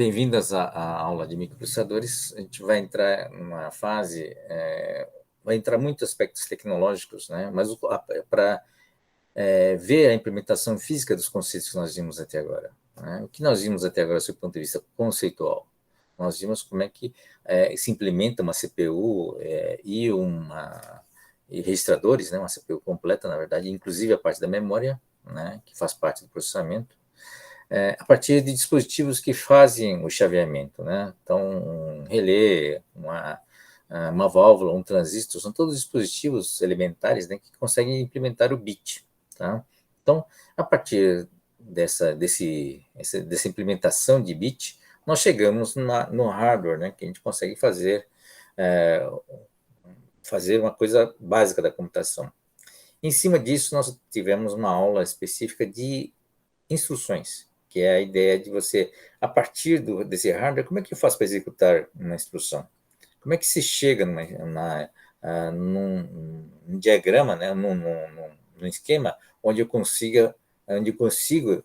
Bem-vindas à aula de microprocessadores. A gente vai entrar numa fase, vai entrar muitos aspectos tecnológicos, né? Mas para ver a implementação física dos conceitos que nós vimos até agora, né? O que nós vimos até agora, do ponto de vista conceitual? Nós vimos como é que se implementa uma CPU e registradores, né? Uma CPU completa, na verdade, inclusive a parte da memória, né? Que faz parte do processamento a partir de dispositivos que fazem o chaveamento, né? Então, um relé, uma válvula, um transistor, são todos dispositivos elementares, né, que conseguem implementar o bit, tá? Então, a partir dessa implementação de bit, nós chegamos no hardware, né, que a gente consegue é, fazer uma coisa básica da computação. Em cima disso, nós tivemos uma aula específica de instruções, que é a ideia de você, a partir desse hardware, como é que eu faço para executar uma instrução? Como é que se chega num diagrama, né, num esquema onde eu consigo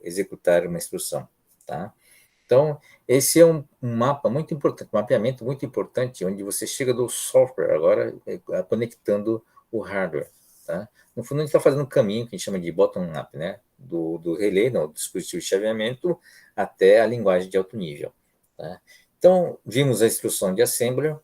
executar uma instrução, tá? Então, esse é um mapa muito importante, um mapeamento muito importante, onde você chega do software agora conectando o hardware. Tá? No fundo, a gente está fazendo um caminho que a gente chama de bottom-up, né? Do relé, do dispositivo de chaveamento, até a linguagem de alto nível. Tá? Então, vimos a instrução de assembler.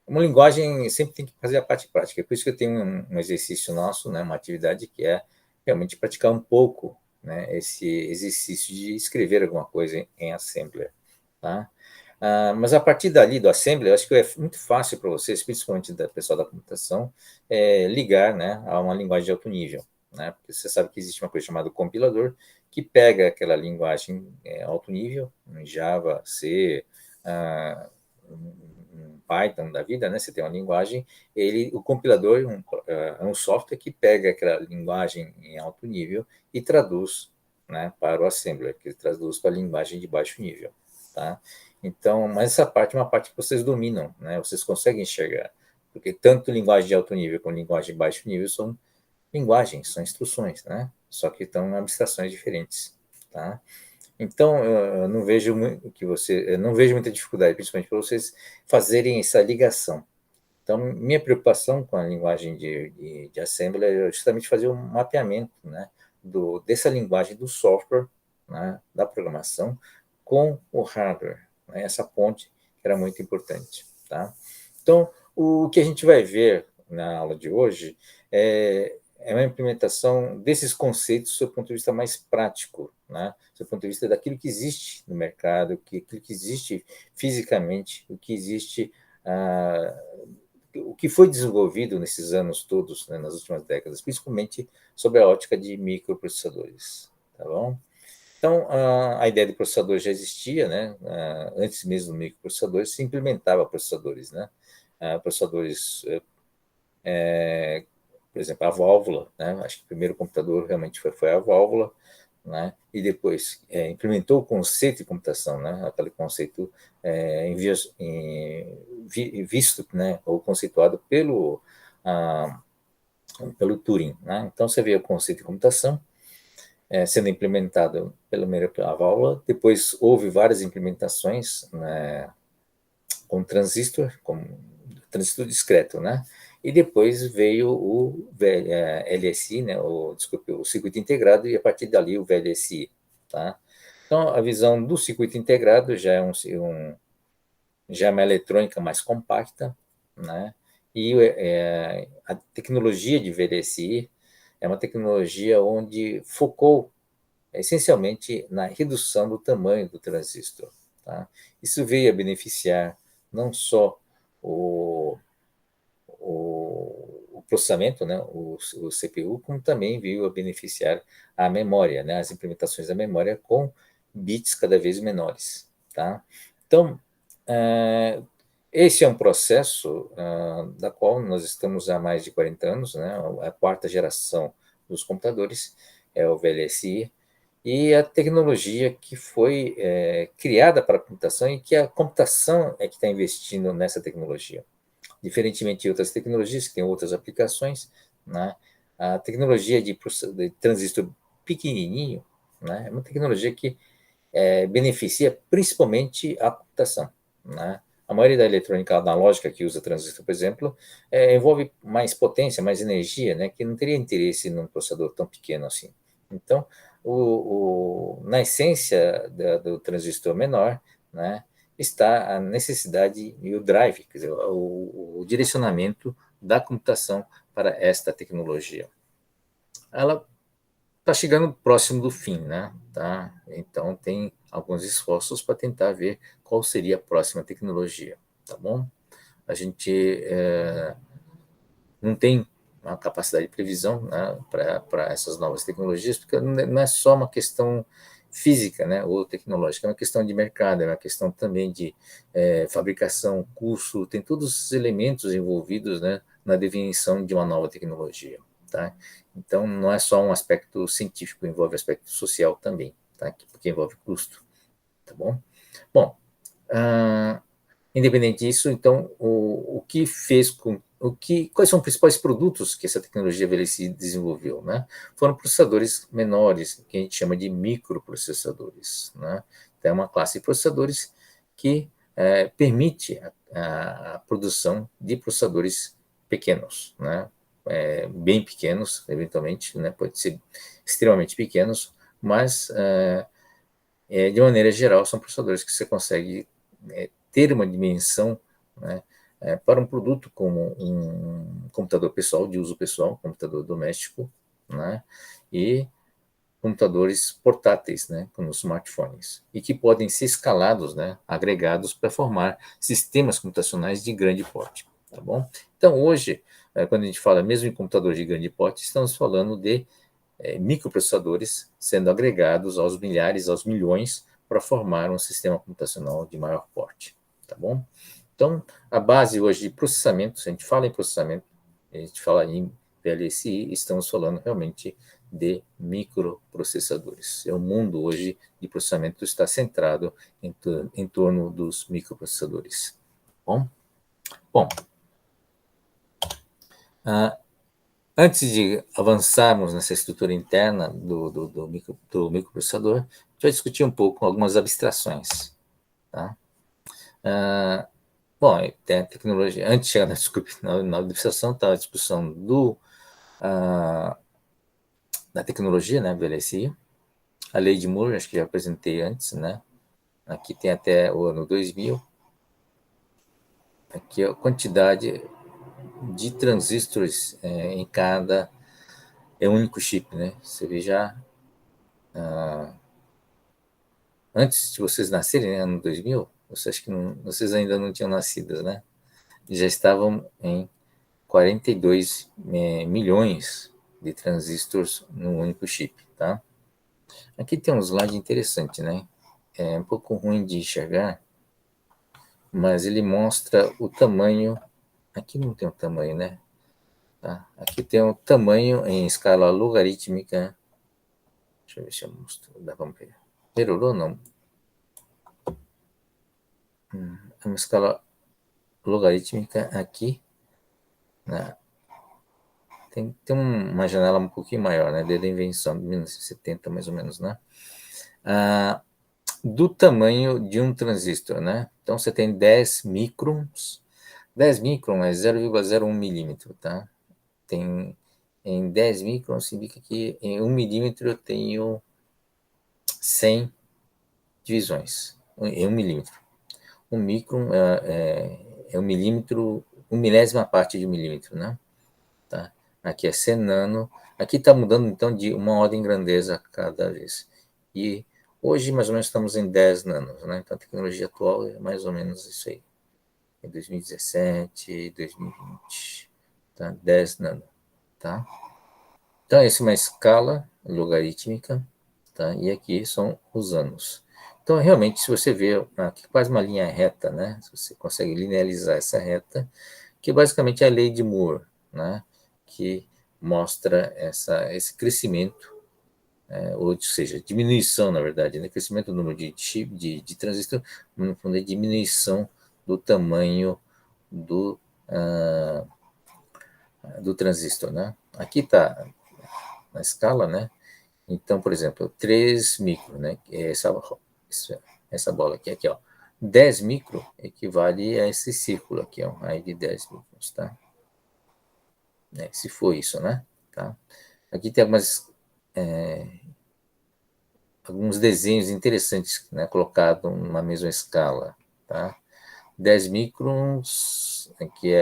Uma linguagem sempre tem que fazer a parte prática. É por isso que eu tenho um exercício nosso, né? Uma atividade que é realmente praticar um pouco, né, esse exercício de escrever alguma coisa em Assembler. Tá? Mas a partir dali do Assembler, eu acho que é muito fácil para vocês, principalmente da pessoal da computação, ligar, né, a uma linguagem de alto nível. Né? Porque você sabe que existe uma coisa chamada compilador, que pega aquela linguagem alto nível, Java, C, Python da vida, né? Você tem uma linguagem, o compilador é um software que pega aquela linguagem em alto nível e traduz, né, para o assembler, que traduz para a linguagem de baixo nível, tá? Então, mas essa parte é uma parte que vocês dominam, né? Vocês conseguem enxergar, porque tanto linguagem de alto nível como linguagem de baixo nível são linguagens, são instruções, né? Só que estão em abstrações diferentes, tá? Então, eu não vejo eu não vejo muita dificuldade, principalmente para vocês fazerem essa ligação. Então, minha preocupação com a linguagem de Assembler é justamente fazer um mapeamento, né, dessa linguagem do software, né, da programação, com o hardware, né, essa ponte que era muito importante. Tá? Então, o que a gente vai ver na aula de hoje é uma implementação desses conceitos do seu ponto de vista mais prático, né? Do seu ponto de vista daquilo que existe no mercado, aquilo que existe fisicamente, o que existe o que foi desenvolvido nesses anos todos, né, nas últimas décadas, principalmente sobre a ótica de microprocessadores, tá bom? Então, a ideia de processador já existia, né? Antes mesmo do microprocessador, se implementava processadores, né? Processadores, por exemplo, a válvula, né? Acho que o primeiro computador realmente foi a válvula, né? E depois implementou o conceito de computação, né? Aquele conceito visto, né? Ou conceituado pelo Turing, né? Então você vê o conceito de computação sendo implementado pela válvula, depois houve várias implementações, né, com transistor discreto, né? E depois veio o LSI, né? Desculpe, o circuito integrado, e a partir dali o VLSI, tá? Então, a visão do circuito integrado já é uma eletrônica mais compacta, né? E a tecnologia de VLSI é uma tecnologia onde focou essencialmente na redução do tamanho do transistor. Tá? Isso veio a beneficiar não só o processamento, né, o CPU, como também veio a beneficiar a memória, né, as implementações da memória com bits cada vez menores. Tá? Então, esse é um processo da qual nós estamos há mais de 40 anos, né, a quarta geração dos computadores é o VLSI, e a tecnologia que foi criada para a computação e que a computação é que está investindo nessa tecnologia. Diferentemente de outras tecnologias, que têm outras aplicações, né, a tecnologia de transistor pequenininho, né, é uma tecnologia que beneficia principalmente a computação, né? A maioria da eletrônica analógica que usa transistor, por exemplo, envolve mais potência, mais energia, né? Que não teria interesse num processador tão pequeno assim. Então, na essência do transistor menor, né, está a necessidade e o drive, quer dizer, o direcionamento da computação para esta tecnologia. Ela está chegando próximo do fim, né? Tá? Então tem alguns esforços para tentar ver qual seria a próxima tecnologia, tá bom? A gente não tem uma capacidade de previsão, né, para essas novas tecnologias, porque não é só uma questão física, né, ou tecnológica, é uma questão de mercado, é uma questão também de fabricação, custo, tem todos os elementos envolvidos, né, na definição de uma nova tecnologia, tá? Então, não é só um aspecto científico, envolve aspecto social também, tá? Porque envolve custo, tá bom? Bom, ah, independente disso, então, o que fez com quais são os principais produtos que essa tecnologia VLSI desenvolveu, né? Foram processadores menores, que a gente chama de microprocessadores, né? Então, é uma classe de processadores que permite a produção de processadores pequenos, né? Bem pequenos, eventualmente, né? Pode ser extremamente pequenos, mas de maneira geral são processadores que você consegue ter uma dimensão, né, para um produto como um computador pessoal, de uso pessoal, computador doméstico, né, e computadores portáteis, né, como os smartphones, e que podem ser escalados, né, agregados para formar sistemas computacionais de grande porte, tá bom? Então, hoje, quando a gente fala mesmo em computador de grande porte, estamos falando de microprocessadores sendo agregados aos milhares, aos milhões, para formar um sistema computacional de maior porte, tá bom? Então, a base hoje de processamento, se a gente fala em processamento, a gente fala em VLSI, estamos falando realmente de microprocessadores. O mundo hoje de processamento está centrado em torno dos microprocessadores. Bom, bom uh, antes de avançarmos nessa estrutura interna do microprocessador, a gente vai discutir um pouco algumas abstrações. Tá? Bom, tem a tecnologia. Antes de chegar na abstração, está a discussão da tecnologia, né, VLSI. A lei de Moore, acho que já apresentei antes, né? Aqui tem até o ano 2000. Aqui a quantidade de transistores em cada único chip, né? Você vê já antes de vocês nascerem, né, ano 2000, vocês, que não, vocês ainda não tinham nascido, né? Já estavam em 42 milhões de transistores no único chip, tá? Aqui tem um slide interessante, né? É um pouco ruim de enxergar, mas ele mostra o tamanho. Aqui não tem o tamanho, né? Tá? Aqui tem o tamanho em escala logarítmica. Deixa eu ver se eu mostro. Dá para ver. Melhorou ou não? É uma escala logarítmica aqui, né? Tem uma janela um pouquinho maior, né? Desde a invenção de 1970, mais ou menos, né? Do tamanho de um transistor, né? Então, você tem 10 microns. 10 microns é 0,01 milímetro, tá? Em 10 microns, significa que em 1 milímetro eu tenho 100 divisões. Em 1 milímetro. 1 micron é 1 milímetro, 1 milésima parte de 1 milímetro, né? Tá? Aqui é 100 nano. Aqui está mudando, então, de uma ordem de grandeza cada vez. E hoje, mais ou menos, estamos em 10 nanos, né? Então, a tecnologia atual é mais ou menos isso aí. Em 2017, 2020, tá? 10 nano, tá? Então, essa é uma escala logarítmica, tá? E aqui são os anos. Então, realmente, se você vê aqui quase uma linha reta, né? Se você consegue linearizar essa reta, que basicamente é a lei de Moore, né? Que mostra esse crescimento, ou seja, diminuição, na verdade, né? Crescimento do número de chip, de transistor, no fundo é diminuição do tamanho uh, do transistor, né? Aqui está na escala, né? Então, por exemplo, 3 micro, né? Essa essa bola aqui, ó. 10 micro equivale a esse círculo aqui, ó, aí de 10 microns, tá? Se for isso, né? Tá? Aqui tem alguns desenhos interessantes, né, colocados numa mesma escala, tá? 10 microns, aqui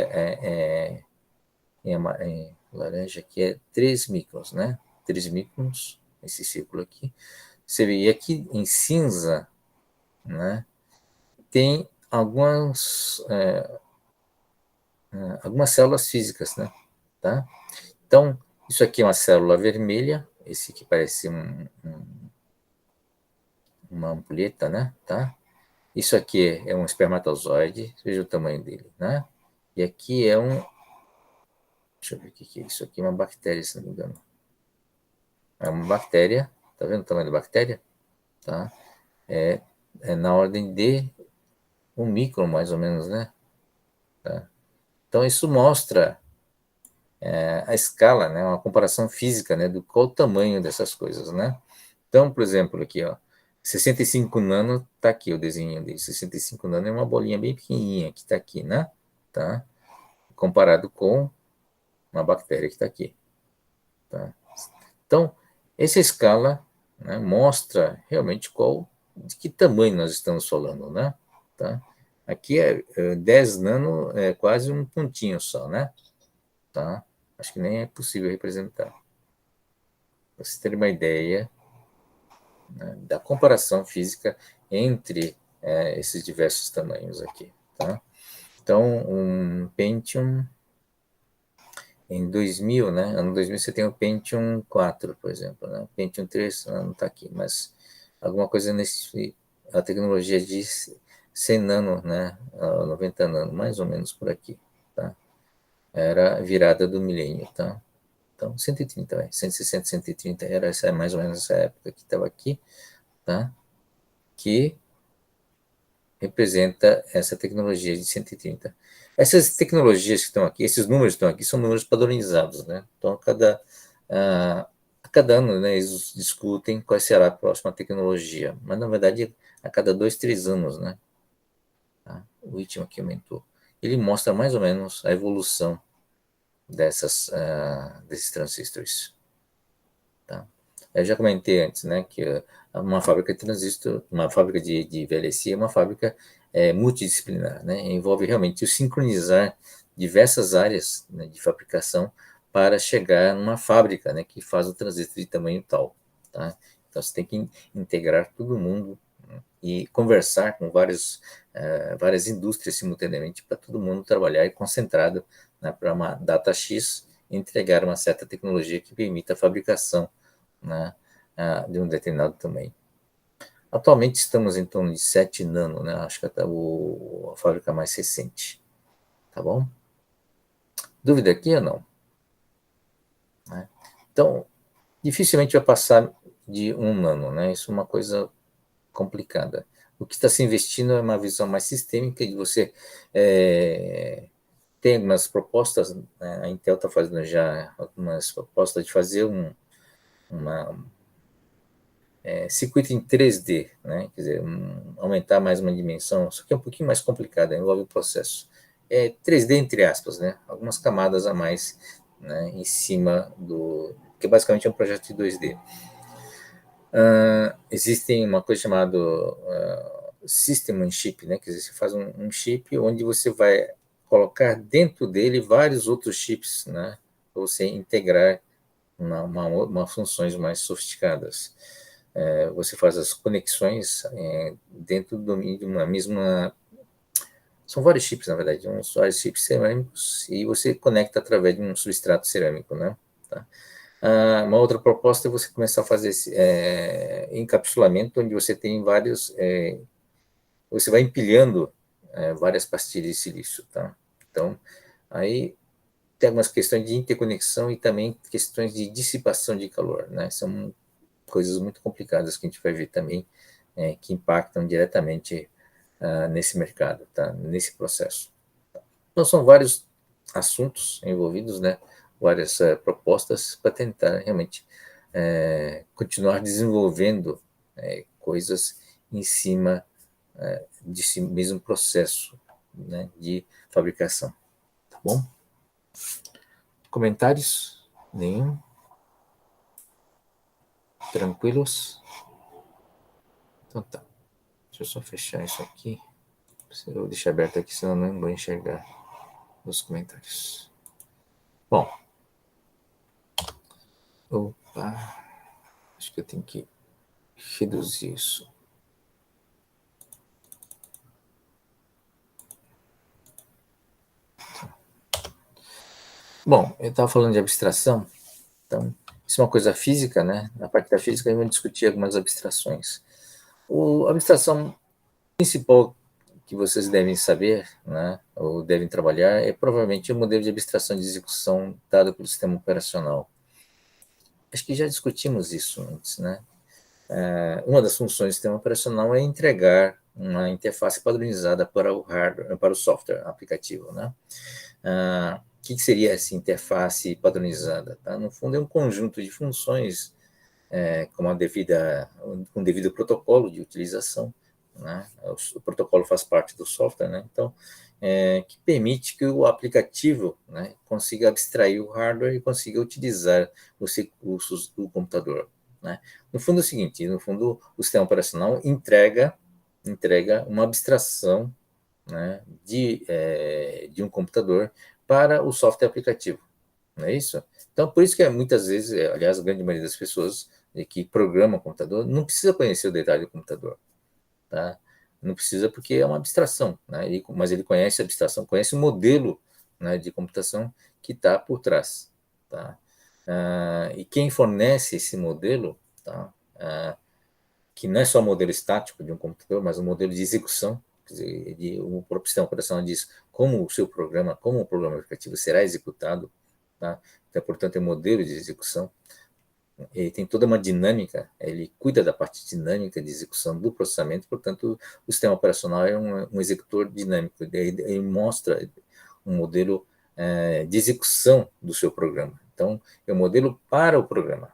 em laranja, aqui é 3 microns, né? 3 microns, esse círculo aqui. Você vê, e aqui em cinza, né, tem algumas células físicas, né? Tá? Então, isso aqui é uma célula vermelha, esse aqui parece uma ampulheta, né? Tá? Isso aqui é um espermatozoide, veja o tamanho dele, né? E aqui deixa eu ver o que é isso aqui, é uma bactéria, se não me engano. É uma bactéria, tá vendo o tamanho da bactéria? Tá? É, é na ordem de 1 micron, mais ou menos, né? Tá? Então, isso mostra a escala, né? Uma comparação física, né? Do qual o tamanho dessas coisas, né? Então, por exemplo, aqui, ó, 65 nano, tá aqui o desenho dele. 65 nano é uma bolinha bem pequenininha que tá aqui, né? Tá? Comparado com uma bactéria que está aqui. Tá? Então, essa escala, né, mostra realmente de que tamanho nós estamos falando, né? Tá? Aqui 10 nano é quase um pontinho só, né? Tá? Acho que nem é possível representar. Para vocês terem uma ideia, né, da comparação física entre esses diversos tamanhos aqui. Tá? Então, um Pentium em 2000, né? Ano 2000 você tem o Pentium 4, por exemplo, né? Pentium 3 não está aqui, mas alguma coisa a tecnologia de 100 nano, né? 90 nano, mais ou menos por aqui, tá? Era a virada do milênio, tá? Então, 130, 160, 130 era mais ou menos essa época que estava aqui, tá? Que representa essa tecnologia de 130. Essas tecnologias que estão aqui, esses números que estão aqui, são números padronizados, né? Então, a cada ano, né, eles discutem qual será a próxima tecnologia, mas, na verdade, a cada 2, 3 anos, né? Tá? O último aqui aumentou. Ele mostra mais ou menos a evolução desses transistores. Tá? Eu já comentei antes, né, que uma fábrica de transistor, uma fábrica de VLSI é uma fábrica multidisciplinar, né, envolve realmente o sincronizar diversas áreas, né, de fabricação para chegar numa fábrica, né, que faz o transistor de tamanho tal. Tá? Então você tem que integrar todo mundo, né, e conversar com várias indústrias simultaneamente para todo mundo trabalhar e concentrado, né, para uma data X entregar uma certa tecnologia que permita a fabricação, né, de um determinado tamanho. Atualmente estamos em torno de 7 nano, né? Acho que é a fábrica mais recente. Tá bom? Dúvida aqui ou não? Né? Então, dificilmente vai passar de 1 nano, né? Isso é uma coisa complicada. O que está se investindo é uma visão mais sistêmica de você tem algumas propostas, né? A Intel está fazendo já algumas propostas de fazer uma circuito em 3D, né? Quer dizer, aumentar mais uma dimensão, só que é um pouquinho mais complicado, envolve o processo. 3D entre aspas, né? Algumas camadas a mais, né, em cima que basicamente é um projeto de 2D. Existem uma coisa chamada System on Chip, né? Quer dizer, você faz um chip onde você vai colocar dentro dele vários outros chips, né? Para você integrar uma funções mais sofisticadas. Você faz as conexões dentro de uma mesma. São vários chips, na verdade, vários chips cerâmicos, e você conecta através de um substrato cerâmico, né? Tá? Uma outra proposta é você começar a fazer esse encapsulamento, onde você tem vários. Você vai empilhando várias pastilhas de silício, tá? Então, aí tem algumas questões de interconexão e também questões de dissipação de calor, né? São coisas muito complicadas que a gente vai ver também, que impactam diretamente nesse mercado, tá? Nesse processo. Então, são vários assuntos envolvidos, né? Várias propostas para tentar realmente continuar desenvolvendo coisas em cima desse mesmo processo, né, de fabricação. Tá bom? Comentários? Nenhum? Tranquilos? Então tá. Deixa eu só fechar isso aqui. Eu vou deixar aberto aqui, senão eu não vou enxergar os comentários. Bom. Opa. Acho que eu tenho que reduzir isso. Bom, eu estava falando de abstração. Então, isso é uma coisa física, né? Na parte da física, a gente vai discutir algumas abstrações. A abstração principal que vocês devem saber, né, ou devem trabalhar, é provavelmente o modelo de abstração de execução dado pelo sistema operacional. Acho que já discutimos isso antes, né? Uma das funções do sistema operacional é entregar uma interface padronizada para o hardware, para o software aplicativo, né? O que seria essa interface padronizada? Tá? No fundo, é um conjunto de funções com um devido protocolo de utilização, né? O protocolo faz parte do software, né? Então, que permite que o aplicativo, né, consiga abstrair o hardware e consiga utilizar os recursos do computador, né? No fundo é o seguinte, no fundo o sistema operacional entrega uma abstração, né, de um computador para o software aplicativo, não é isso? Então, por isso que muitas vezes, aliás, a grande maioria das pessoas que programam o computador não precisa conhecer o detalhe do computador, tá? Não precisa porque é uma abstração, né? Mas ele conhece a abstração, conhece o modelo, né, de computação que está por trás, tá? E quem fornece esse modelo, tá? Que não é só o modelo estático de um computador, mas um modelo de execução, quer dizer, o próprio sistema operacional diz como o seu programa, como o programa aplicativo será executado, tá? Então, portanto, é um modelo de execução. Ele tem toda uma dinâmica, ele cuida da parte dinâmica de execução do processamento, portanto, o sistema operacional é um executor dinâmico, ele mostra um modelo de execução do seu programa. Então, é um modelo para o programa,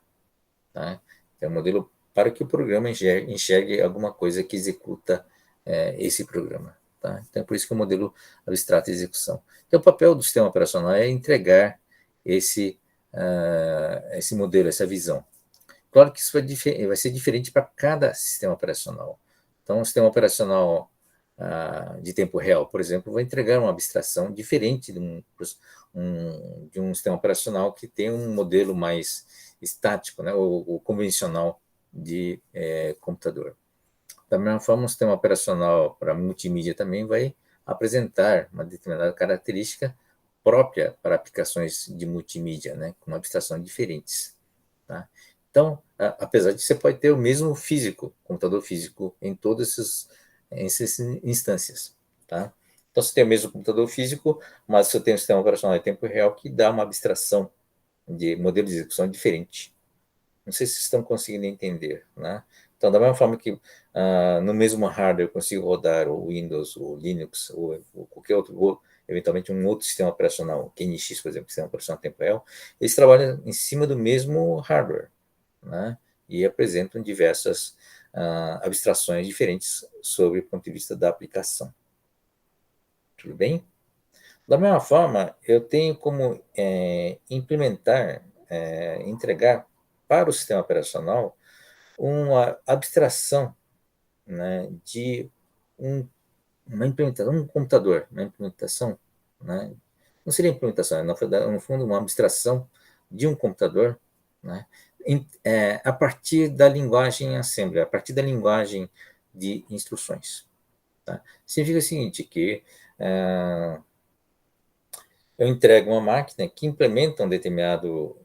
tá? É um modelo para que o programa enxergue alguma coisa que executa esse programa. Tá? Então, é por isso que é o modelo abstrato de execução. Então, o papel do sistema operacional é entregar esse modelo, essa visão. Claro que isso vai ser diferente para cada sistema operacional. Então, um sistema operacional de tempo real, por exemplo, vai entregar uma abstração diferente de um sistema operacional que tem um modelo mais estático, né, ou convencional de computador. Da mesma forma, um sistema operacional para multimídia também vai apresentar uma determinada característica própria para aplicações de multimídia, né, com uma abstração diferentes. Tá? Então, apesar de você pode ter o mesmo físico, computador físico, em todas essas instâncias. Tá? Então, você tem o mesmo computador físico, mas você tem um sistema operacional em tempo real que dá uma abstração de modelo de execução diferente. Não sei se vocês estão conseguindo entender. Né? Então, da mesma forma que no mesmo hardware eu consigo rodar o Windows, o Linux, ou qualquer outro, eventualmente um outro sistema operacional, QNX, por exemplo, sistema operacional em tempo real, eles trabalham em cima do mesmo hardware, né? E apresentam diversas abstrações diferentes sobre o ponto de vista da aplicação. Tudo bem? Da mesma forma, eu tenho como implementar, entregar para o sistema operacional uma abstração, né, de uma implementação, um computador, uma implementação, né, não seria implementação, é, no fundo, uma abstração de um computador, né, a partir da linguagem assembly, a partir da linguagem de instruções. Tá? Significa o seguinte, que eu entrego uma máquina que implementa um determinado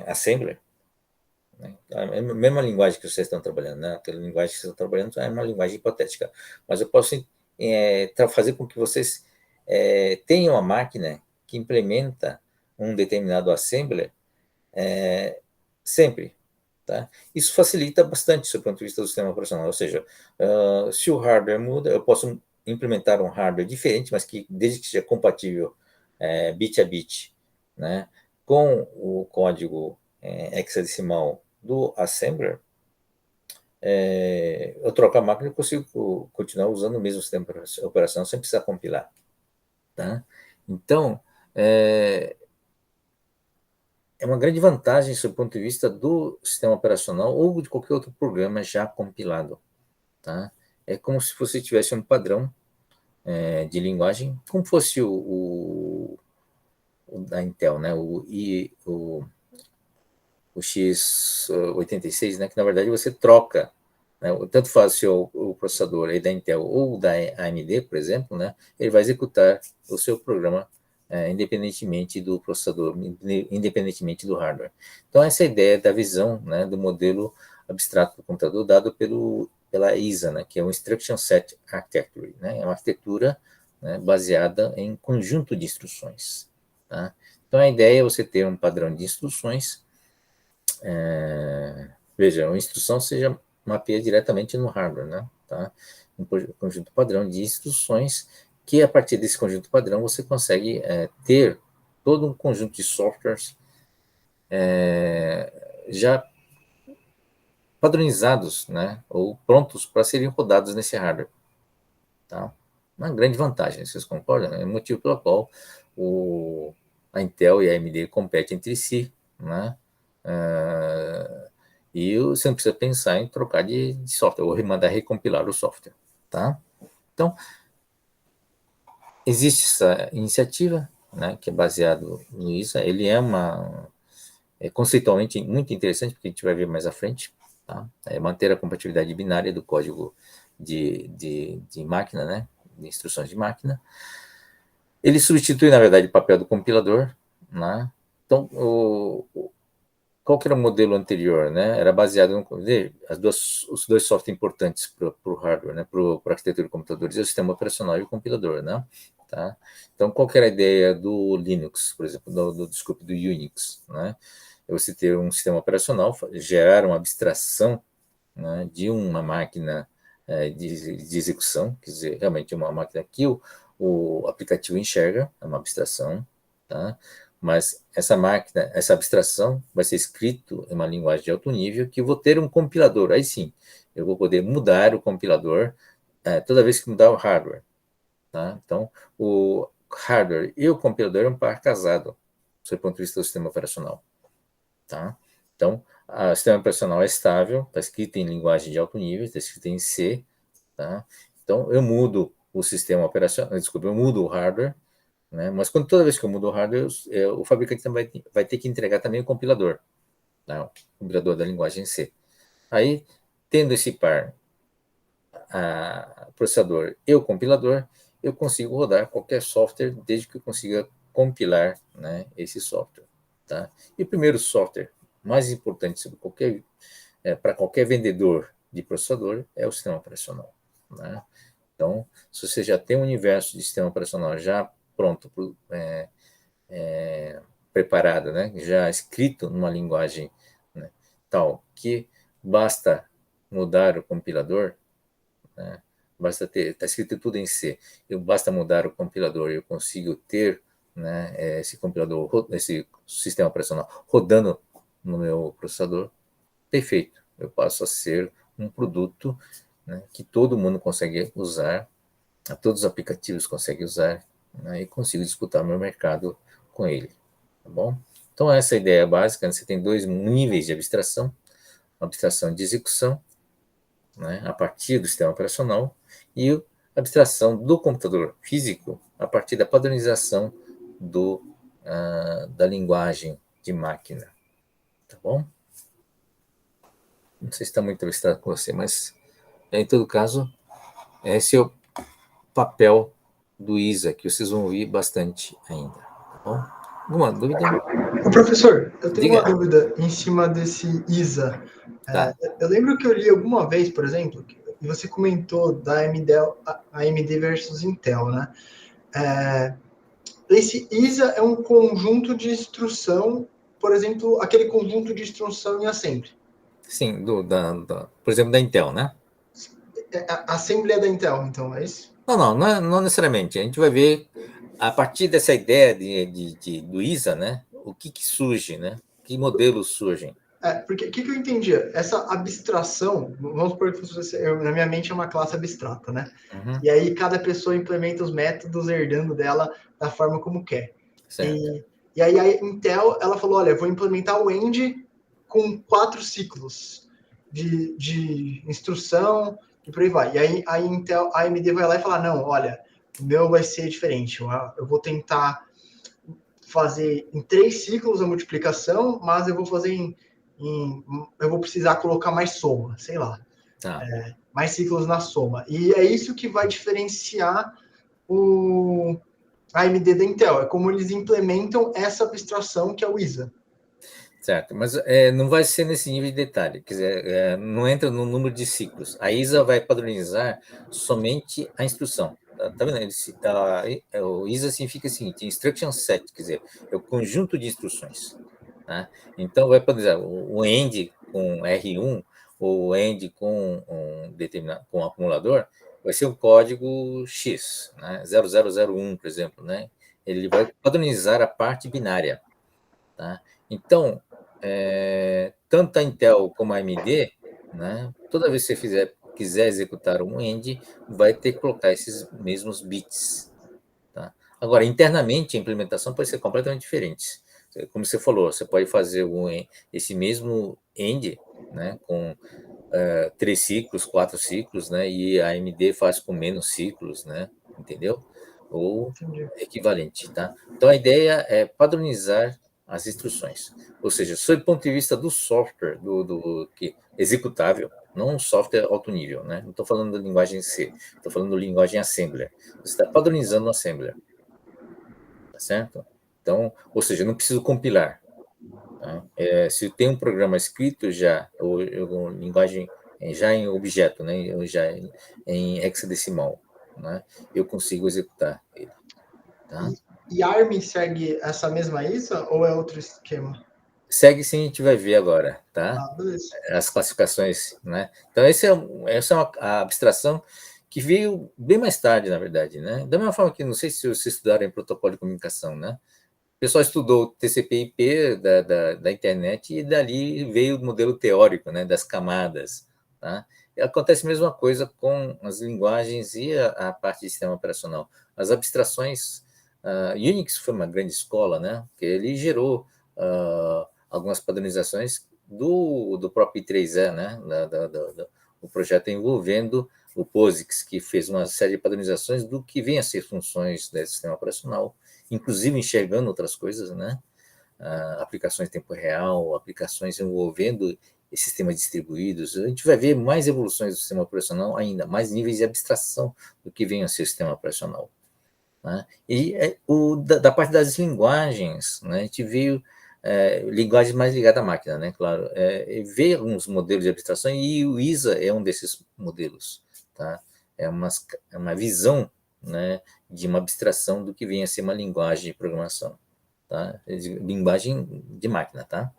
assembler, né? É a mesma linguagem que vocês estão trabalhando, né? Aquela linguagem que vocês estão trabalhando é uma linguagem hipotética. Mas eu posso fazer com que vocês tenham uma máquina que implementa um determinado assembler sempre. Tá? Isso facilita bastante do ponto de vista do sistema operacional. Ou seja, se o hardware muda, eu posso implementar um hardware diferente, mas que desde que seja compatível bit a bit, né, com o código hexadecimal do assembler, eu troco a máquina e consigo continuar usando o mesmo sistema operacional sem precisar compilar. Tá? Então, é uma grande vantagem, sob o ponto de vista do sistema operacional ou de qualquer outro programa já compilado. Tá? É como se você tivesse um padrão de linguagem, como fosse o da Intel, né? O x86, né? Que na verdade você troca, né? Tanto faz se o processador é da Intel ou da AMD, por exemplo, né? Ele vai executar o seu programa independentemente do processador, independentemente do hardware. Então essa é a ideia da visão, né? Do modelo abstrato do computador dado pela ISA, né? Que é o Instruction Set Architecture, né? É uma arquitetura, né, baseada em conjunto de instruções. Tá? Então a ideia é você ter um padrão de instruções. Veja, a instrução seja mapeia diretamente no hardware, né? Tá? Um conjunto padrão de instruções que, a partir desse conjunto padrão, você consegue ter todo um conjunto de softwares já padronizados, né? Ou prontos para serem rodados nesse hardware. Tá? Uma grande vantagem, vocês concordam? É o motivo pelo qual a Intel e a AMD competem entre si, né? E você não precisa pensar em trocar de software ou mandar recompilar o software. Tá? Então, existe essa iniciativa, né, que é baseado no ISA. Ele é conceitualmente muito interessante, porque a gente vai ver mais à frente. Tá? Manter a compatibilidade binária do código de máquina, né, de instruções de máquina. Ele substitui, na verdade, o papel do compilador. Né? Então, qual que era o modelo anterior, né? Era baseado no os dois softwares importantes para o hardware, né? Para a arquitetura de computadores, é o sistema operacional e o compilador, né? Tá? Então, qual que era a ideia do Linux, por exemplo, desculpe, do Unix, né? É você ter um sistema operacional, gerar uma abstração, né, de uma máquina de execução, quer dizer, realmente uma máquina que o aplicativo enxerga, é uma abstração, tá? Mas essa máquina, essa abstração vai ser escrito em uma linguagem de alto nível que eu vou ter um compilador. Aí sim, eu vou poder mudar o compilador toda vez que mudar o hardware. Tá? Então, o hardware e o compilador é um par casado, do ponto de vista do sistema operacional. Tá? Então, o sistema operacional é estável, está escrito em linguagem de alto nível, está escrito em C. Tá? Então, eu mudo o sistema operacional, desculpa, eu mudo o hardware, né? Mas toda vez que eu mudo o hardware, o fabricante também vai ter que entregar também o compilador, né? O compilador da linguagem C. Aí, tendo esse par, processador e o compilador, eu consigo rodar qualquer software desde que eu consiga compilar, né, esse software. Tá? E o primeiro software mais importante para qualquer vendedor de processador é o sistema operacional. Né? Então, se você já tem um universo de sistema operacional já pronto, preparado, né, já escrito numa linguagem, né, tal que basta mudar o compilador, né, basta ter, está escrito tudo em C, basta mudar o compilador e eu consigo ter, né, esse compilador, esse sistema operacional rodando no meu processador, perfeito. Eu passo a ser um produto, né, que todo mundo consegue usar, todos os aplicativos conseguem usar, né, e consigo disputar meu mercado com ele. Tá bom? Então, essa é a ideia básica. Né? Você tem dois níveis de abstração: uma abstração de execução, né, a partir do sistema operacional, e a abstração do computador físico a partir da padronização da linguagem de máquina. Tá bom? Não sei se está muito abstrato com você, mas, em todo caso, esse é o papel do ISA, que vocês vão ouvir bastante ainda. Tá bom? Alguma dúvida? Ô, professor, eu tenho Diga. uma dúvida em cima desse ISA. Tá. Eu lembro que eu li alguma vez, por exemplo, e você comentou da AMD versus Intel, né? Esse ISA é um conjunto de instrução, por exemplo, aquele conjunto de instrução em assembly. Sim, por exemplo, da Intel, né? A assembly é da Intel, então, é isso? Não necessariamente. A gente vai ver, a partir dessa ideia do ISA, né? O que surge, né? Que modelos surgem? Porque o que eu entendia? Essa abstração, vamos supor que na minha mente é uma classe abstrata, né? Uhum, E aí cada pessoa implementa os métodos herdando dela da forma como quer. certo. E aí a Intel, ela falou, olha, vou implementar o end com 4 ciclos de instrução e por aí vai. E aí a Intel, a AMD vai lá e fala, não, olha, o meu vai ser diferente. Eu vou tentar fazer em 3 ciclos a multiplicação, mas eu vou fazer eu vou precisar colocar mais soma, sei lá, Tá. mais ciclos na soma. E é isso que vai diferenciar o a AMD da Intel, é como eles implementam essa abstração que é o ISA. Certo, mas não vai ser nesse nível de detalhe, quer dizer, não entra no número de ciclos. A ISA vai padronizar somente a instrução. Tá vendo? O ISA significa o seguinte: instruction set, quer dizer, é o conjunto de instruções. Tá? Então, vai padronizar o AND com R1 ou o AND com com um acumulador, vai ser um código X, né? 0001, por exemplo. Né? Ele vai padronizar a parte binária. Tá? Então, tanto a Intel como a AMD, né, toda vez que você quiser executar um end, vai ter que colocar esses mesmos bits. Tá? Agora, internamente, a implementação pode ser completamente diferente. Como você falou, você pode fazer esse mesmo end, né, com 3 ciclos, 4 ciclos, né, e a AMD faz com menos ciclos, né, entendeu? Ou Entendi. equivalente, tá? Então, a ideia é padronizar as instruções. Ou seja, sob o ponto de vista do software, executável, não um software alto nível, né? Não estou falando da linguagem C, estou falando da linguagem assembler. Você está padronizando o assembler, tá certo? Então, ou seja, não preciso compilar. Tá? Se tem um programa escrito já, ou linguagem já em objeto, né? Ou já em hexadecimal, né? Eu consigo executar ele, tá? E ARM segue essa mesma ISA ou é outro esquema? Segue sim, a gente vai ver agora, tá? Ah, beleza. As classificações, né? Então, essa é a abstração que veio bem mais tarde, na verdade, né? Da mesma forma que, não sei se vocês estudaram em protocolo de comunicação, né? O pessoal estudou o TCP/IP da internet e dali veio o modelo teórico, né, das camadas. Tá? E acontece a mesma coisa com as linguagens e a parte de sistema operacional. As abstrações, Unix foi uma grande escola, né, que ele gerou algumas padronizações do próprio I3E, né, o projeto envolvendo o POSIX, que fez uma série de padronizações do que vem a ser funções do sistema operacional, inclusive enxergando outras coisas, né? Aplicações em tempo real, aplicações envolvendo sistemas distribuídos. A gente vai ver mais evoluções do sistema operacional ainda, mais níveis de abstração do que vem a ser o sistema operacional. Né? E da parte das linguagens, né, a gente veio linguagens mais ligadas à máquina, né, claro. Veio alguns modelos de abstração e o ISA é um desses modelos. Tá? É uma visão, né, de uma abstração do que vem a ser uma linguagem de programação. Tá? Linguagem de máquina. Tá?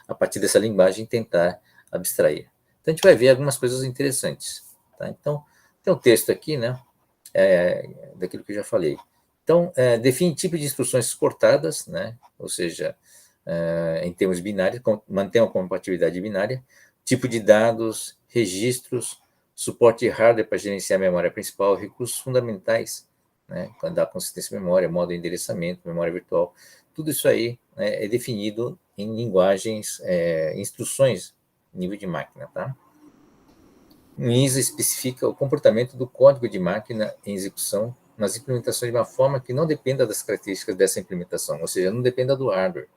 A partir dessa linguagem, tentar abstrair. Então, a gente vai ver algumas coisas interessantes. Tá? Então, tem um texto aqui, né, daquilo que eu já falei. Então, define tipo de instruções cortadas, né? Ou seja, em termos binários, mantém uma compatibilidade binária, tipo de dados, registros, suporte de hardware para gerenciar a memória principal, recursos fundamentais, né? Quando dá consistência de memória, modo de endereçamento, memória virtual, tudo isso aí, né, é definido em linguagens, instruções, nível de máquina, tá? O ISA especifica o comportamento do código de máquina em execução nas implementações de uma forma que não dependa das características dessa implementação, ou seja, não dependa do hardware.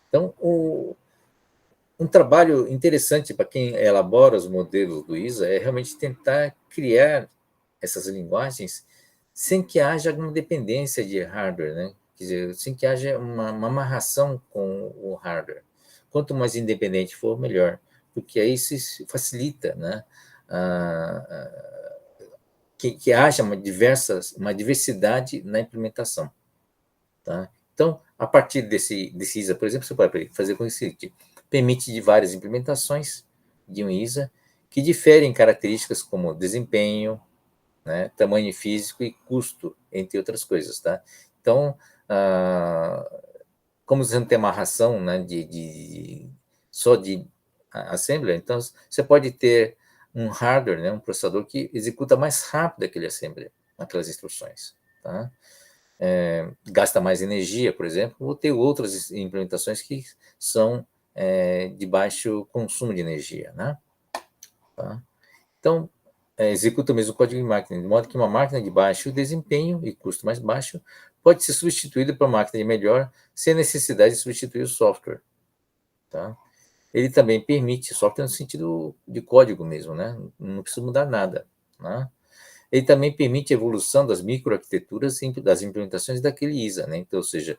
Então, um trabalho interessante para quem elabora os modelos do ISA é realmente tentar criar essas linguagens sem que haja alguma dependência de hardware, né? Quer dizer, sem que haja uma amarração com o hardware. Quanto mais independente for, melhor, porque aí se facilita, né? Que haja uma diversidade na implementação. Tá? Então, a partir desse ISA, por exemplo, você pode fazer com esse que permite de várias implementações de um ISA que diferem em características como desempenho, né, tamanho físico e custo, entre outras coisas. Tá? Então, como você não tem amarração, né, só de assembler, então você pode ter um hardware, né, um processador que executa mais rápido aquele assembler, aquelas instruções, tá? Gasta mais energia, por exemplo, ou ter outras implementações que são de baixo consumo de energia, né? Tá? Então, executa o mesmo código de máquina, de modo que uma máquina de baixo desempenho e custo mais baixo pode ser substituída por uma máquina de melhor sem necessidade de substituir o software. Tá? Ele também permite, software no sentido de código mesmo, né? Não precisa mudar nada. Né? Ele também permite a evolução das microarquiteturas e das implementações daquele ISA, né? Então, ou seja,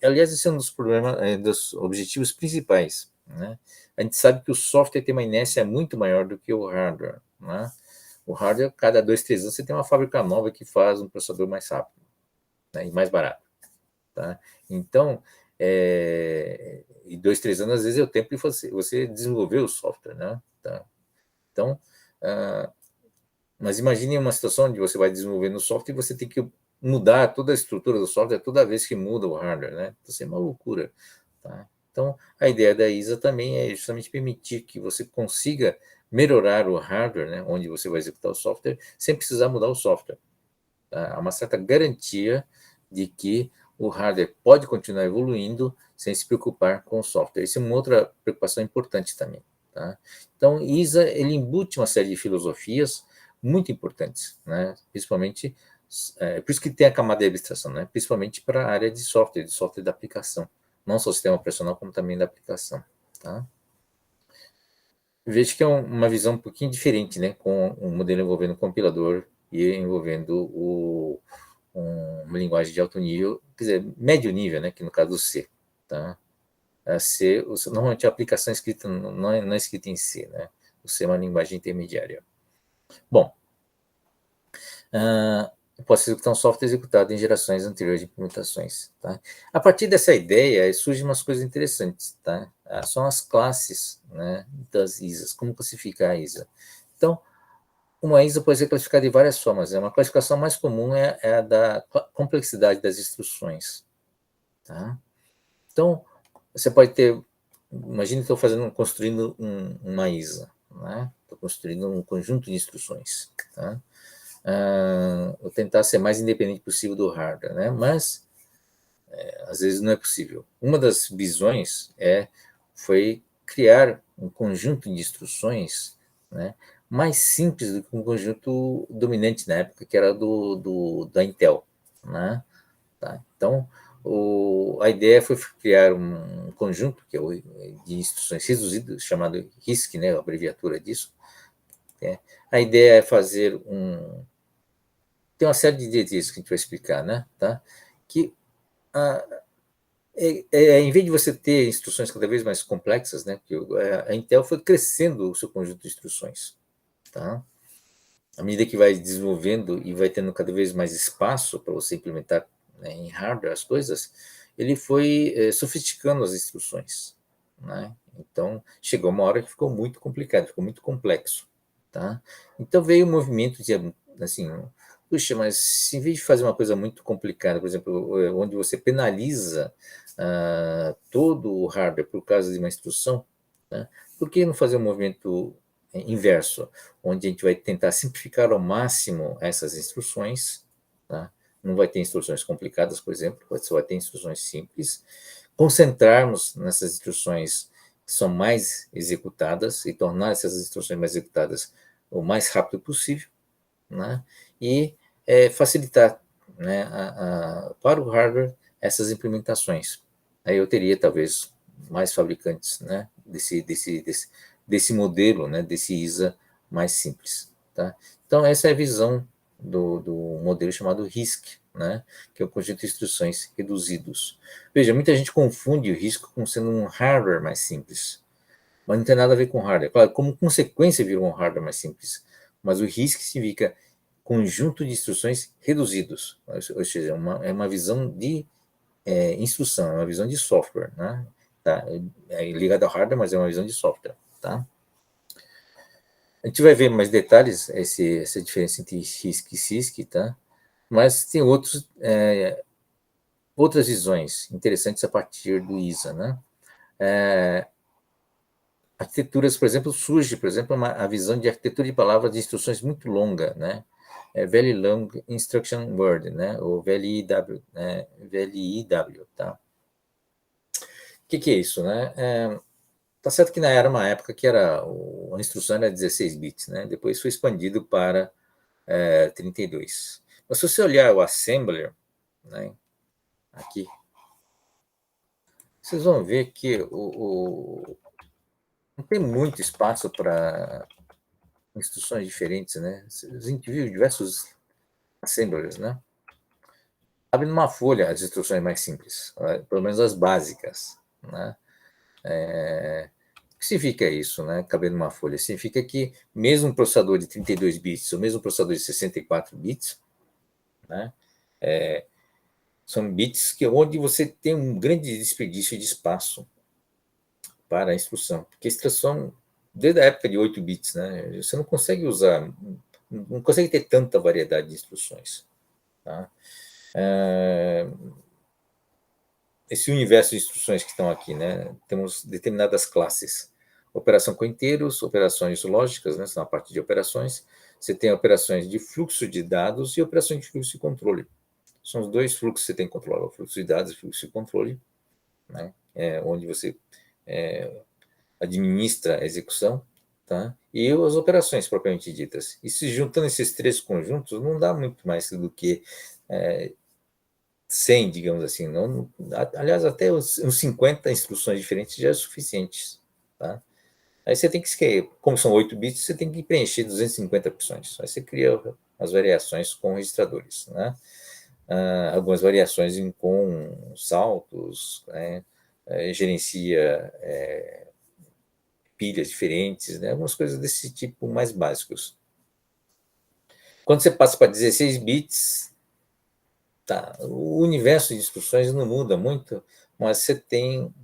aliás, esse é um dos problemas, dos objetivos principais, né? A gente sabe que o software tem uma inércia muito maior do que o hardware, né? O hardware, cada 2, 3 anos, você tem uma fábrica nova que faz um processador mais rápido, né? E mais barato, tá? Então, e 2, 3 anos, às vezes, é o tempo de você desenvolver o software, né? Tá? Então, mas imagine uma situação onde você vai desenvolvendo o software e você tem que mudar toda a estrutura do software toda vez que muda o hardware, né? Então, isso é uma loucura. Tá? Então, a ideia da ISA também é justamente permitir que você consiga melhorar o hardware, né, onde você vai executar o software, sem precisar mudar o software. Tá? Há uma certa garantia de que o hardware pode continuar evoluindo sem se preocupar com o software. Isso é uma outra preocupação importante também. Tá? Então, ISA, ele embute uma série de filosofias muito importantes, né? Principalmente, por isso que tem a camada de abstração, né? Principalmente para a área de software da aplicação, não só o sistema operacional, como também da aplicação. Tá? Vejo que é uma visão um pouquinho diferente, né? Com um modelo envolvendo o compilador e envolvendo uma linguagem de alto nível, quer dizer, médio nível, né? Que no caso do C. Tá? A C, normalmente a aplicação é escrita, não é escrita em C, né? O C é uma linguagem intermediária. Bom, posso executar um software executado em gerações anteriores de implementações. Tá? A partir dessa ideia, surgem umas coisas interessantes. Tá? São as classes, né, das ISAs, como classificar a ISA. Então, uma ISA pode ser classificada de várias formas. Uma classificação mais comum é a da complexidade das instruções. Tá? Então, você pode ter, imagine que estou construindo uma ISA. Né? Estou construindo um conjunto de instruções. Tá? Vou tentar ser mais independente possível do hardware, né? Mas às vezes não é possível. Uma das visões foi criar um conjunto de instruções, né, mais simples do que um conjunto dominante na época, que era da Intel, né? Tá? Então, a ideia foi criar um conjunto de instruções reduzidas, chamado RISC, né, a abreviatura disso. A ideia é fazer tem uma série de diretrizes que a gente vai explicar, né? Tá? Que em vez de você ter instruções cada vez mais complexas, né? Que a Intel foi crescendo o seu conjunto de instruções, tá? À medida que vai desenvolvendo e vai tendo cada vez mais espaço para você implementar, né, em hardware as coisas, ele foi sofisticando as instruções, né? Então chegou uma hora que ficou muito complicado, ficou muito complexo, tá? Então veio o movimento de, assim, puxa, mas em vez de fazer uma coisa muito complicada, por exemplo, onde você penaliza todo o hardware por causa de uma instrução, né? Por que não fazer um movimento inverso, onde a gente vai tentar simplificar ao máximo essas instruções, tá? Não vai ter instruções complicadas, por exemplo, só vai ter instruções simples, concentrarmos nessas instruções que são mais executadas e tornar essas instruções mais executadas o mais rápido possível, né? E facilitar, né, para o hardware essas implementações. Aí eu teria talvez mais fabricantes, né, desse modelo, né, desse ISA mais simples. Tá? Então essa é a visão do modelo chamado RISC, né, que é o conjunto de instruções reduzidos. Veja, muita gente confunde o RISC como sendo um hardware mais simples, mas não tem nada a ver com hardware. Claro, como consequência virou um hardware mais simples, mas o RISC significa conjunto de instruções reduzidos, ou seja, é uma visão de instrução, é uma visão de software, né? Tá? Ligado ao hardware, mas é uma visão de software, tá? A gente vai ver mais detalhes, essa diferença entre RISC e CISC, tá? Mas tem outras visões interessantes a partir do ISA, né? arquiteturas, por exemplo, surge, por exemplo, a visão de arquitetura de palavras de instruções muito longa, né? Very Long Instruction Word, né? Ou VLIW, né? VLIW, tá? O que é isso, né? Tá certo que era uma época que a instrução era 16 bits, né? Depois foi expandido para 32. Mas se você olhar o assembler, né? Aqui, vocês vão ver que não tem muito espaço para instruções diferentes, né? A gente viu diversos assemblers, né? Abre numa folha as instruções mais simples, pelo menos as básicas, né? O que significa isso, né? Caber numa folha? Significa que mesmo um processador de 32 bits ou mesmo um processador de 64 bits, né? São bits onde você tem um grande desperdício de espaço para a instrução, porque a instrução, desde a época de 8 bits, né? Você não consegue usar, não consegue ter tanta variedade de instruções, tá? Esse universo de instruções que estão aqui, né? Temos determinadas classes. Operação com inteiros, operações lógicas, né? São a parte de operações. Você tem operações de fluxo de dados e operações de fluxo de controle. São os dois fluxos que você tem que controlar, o fluxo de dados e o fluxo de controle, né? Onde você administra a execução, tá? E as operações propriamente ditas. E se juntando esses três conjuntos, não dá muito mais do que 100, digamos assim. Não, aliás, até uns 50 instruções diferentes já é suficiente. Tá? Aí você tem que escrever, como são 8 bits, você tem que preencher 250 opções. Aí você cria as variações com registradores. Né? Algumas variações com saltos, né? Gerencia pilhas diferentes, né? Algumas coisas desse tipo mais básicos. Quando você passa para 16 bits, tá, o universo de instruções não muda muito, mas você tem,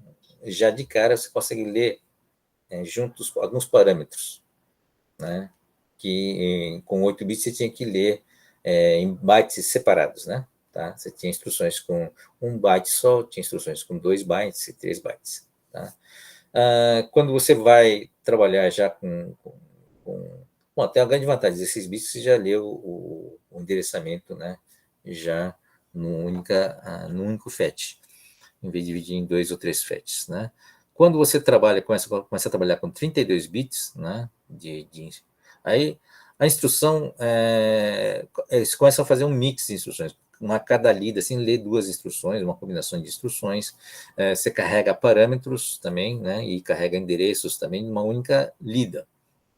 já de cara, você consegue ler juntos alguns parâmetros, né? Que com 8 bits você tinha que ler em bytes separados, né? Tá? Você tinha instruções com 1 byte só, tinha instruções com 2 bytes e 3 bytes. Tá? Quando você vai trabalhar já bom, tem a grande vantagem, 16 bits você já leu o endereçamento, né? Já no único FET, em vez de dividir em 2 ou 3 FETs, né? Quando você começa a trabalhar com 32 bits, né? Aí a instrução, eles começam a fazer um mix de instruções. A cada lida, assim, lê duas instruções, uma combinação de instruções. Você carrega parâmetros também, né? E carrega endereços também numa única lida.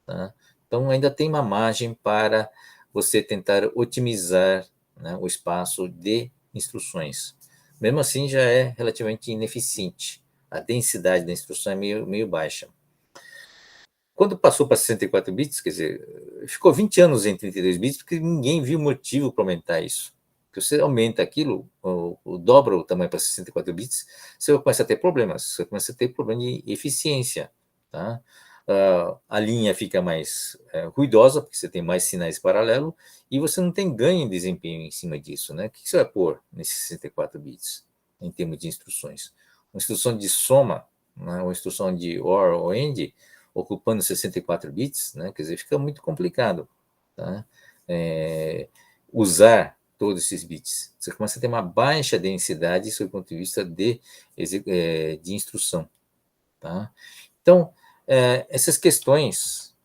Tá? Então, ainda tem uma margem para você tentar otimizar, né, o espaço de instruções. Mesmo assim, já é relativamente ineficiente. A densidade da instrução é meio baixa. Quando passou para 64 bits, quer dizer, ficou 20 anos em 32 bits, porque ninguém viu motivo para aumentar isso. Porque você aumenta aquilo, dobra o tamanho para 64 bits, você começa a ter problemas, você começa a ter problema de eficiência. Tá? A linha fica mais ruidosa, porque você tem mais sinais paralelos, e você não tem ganho de desempenho em cima disso. Né? O que você vai pôr nesses 64 bits, em termos de instruções? Uma instrução de soma, né? Uma instrução de OR ou AND, ocupando 64 bits, né? Quer dizer, fica muito complicado. Tá? Usar todos esses bits. Você começa a ter uma baixa densidade sob o ponto de vista de instrução. Tá? Então, essas questões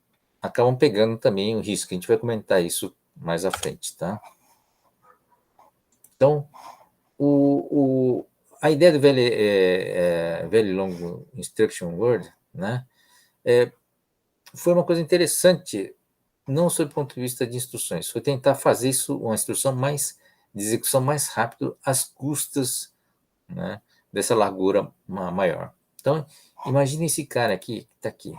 acabam pegando também o risco. A gente vai comentar isso mais à frente. Tá? Então, a ideia do Very Long Instruction Word, né, foi uma coisa interessante, não sob o ponto de vista de instruções, foi tentar fazer isso, uma instrução de execução mais rápido, às custas, né, dessa largura maior. Então, imagine esse cara aqui, que está aqui.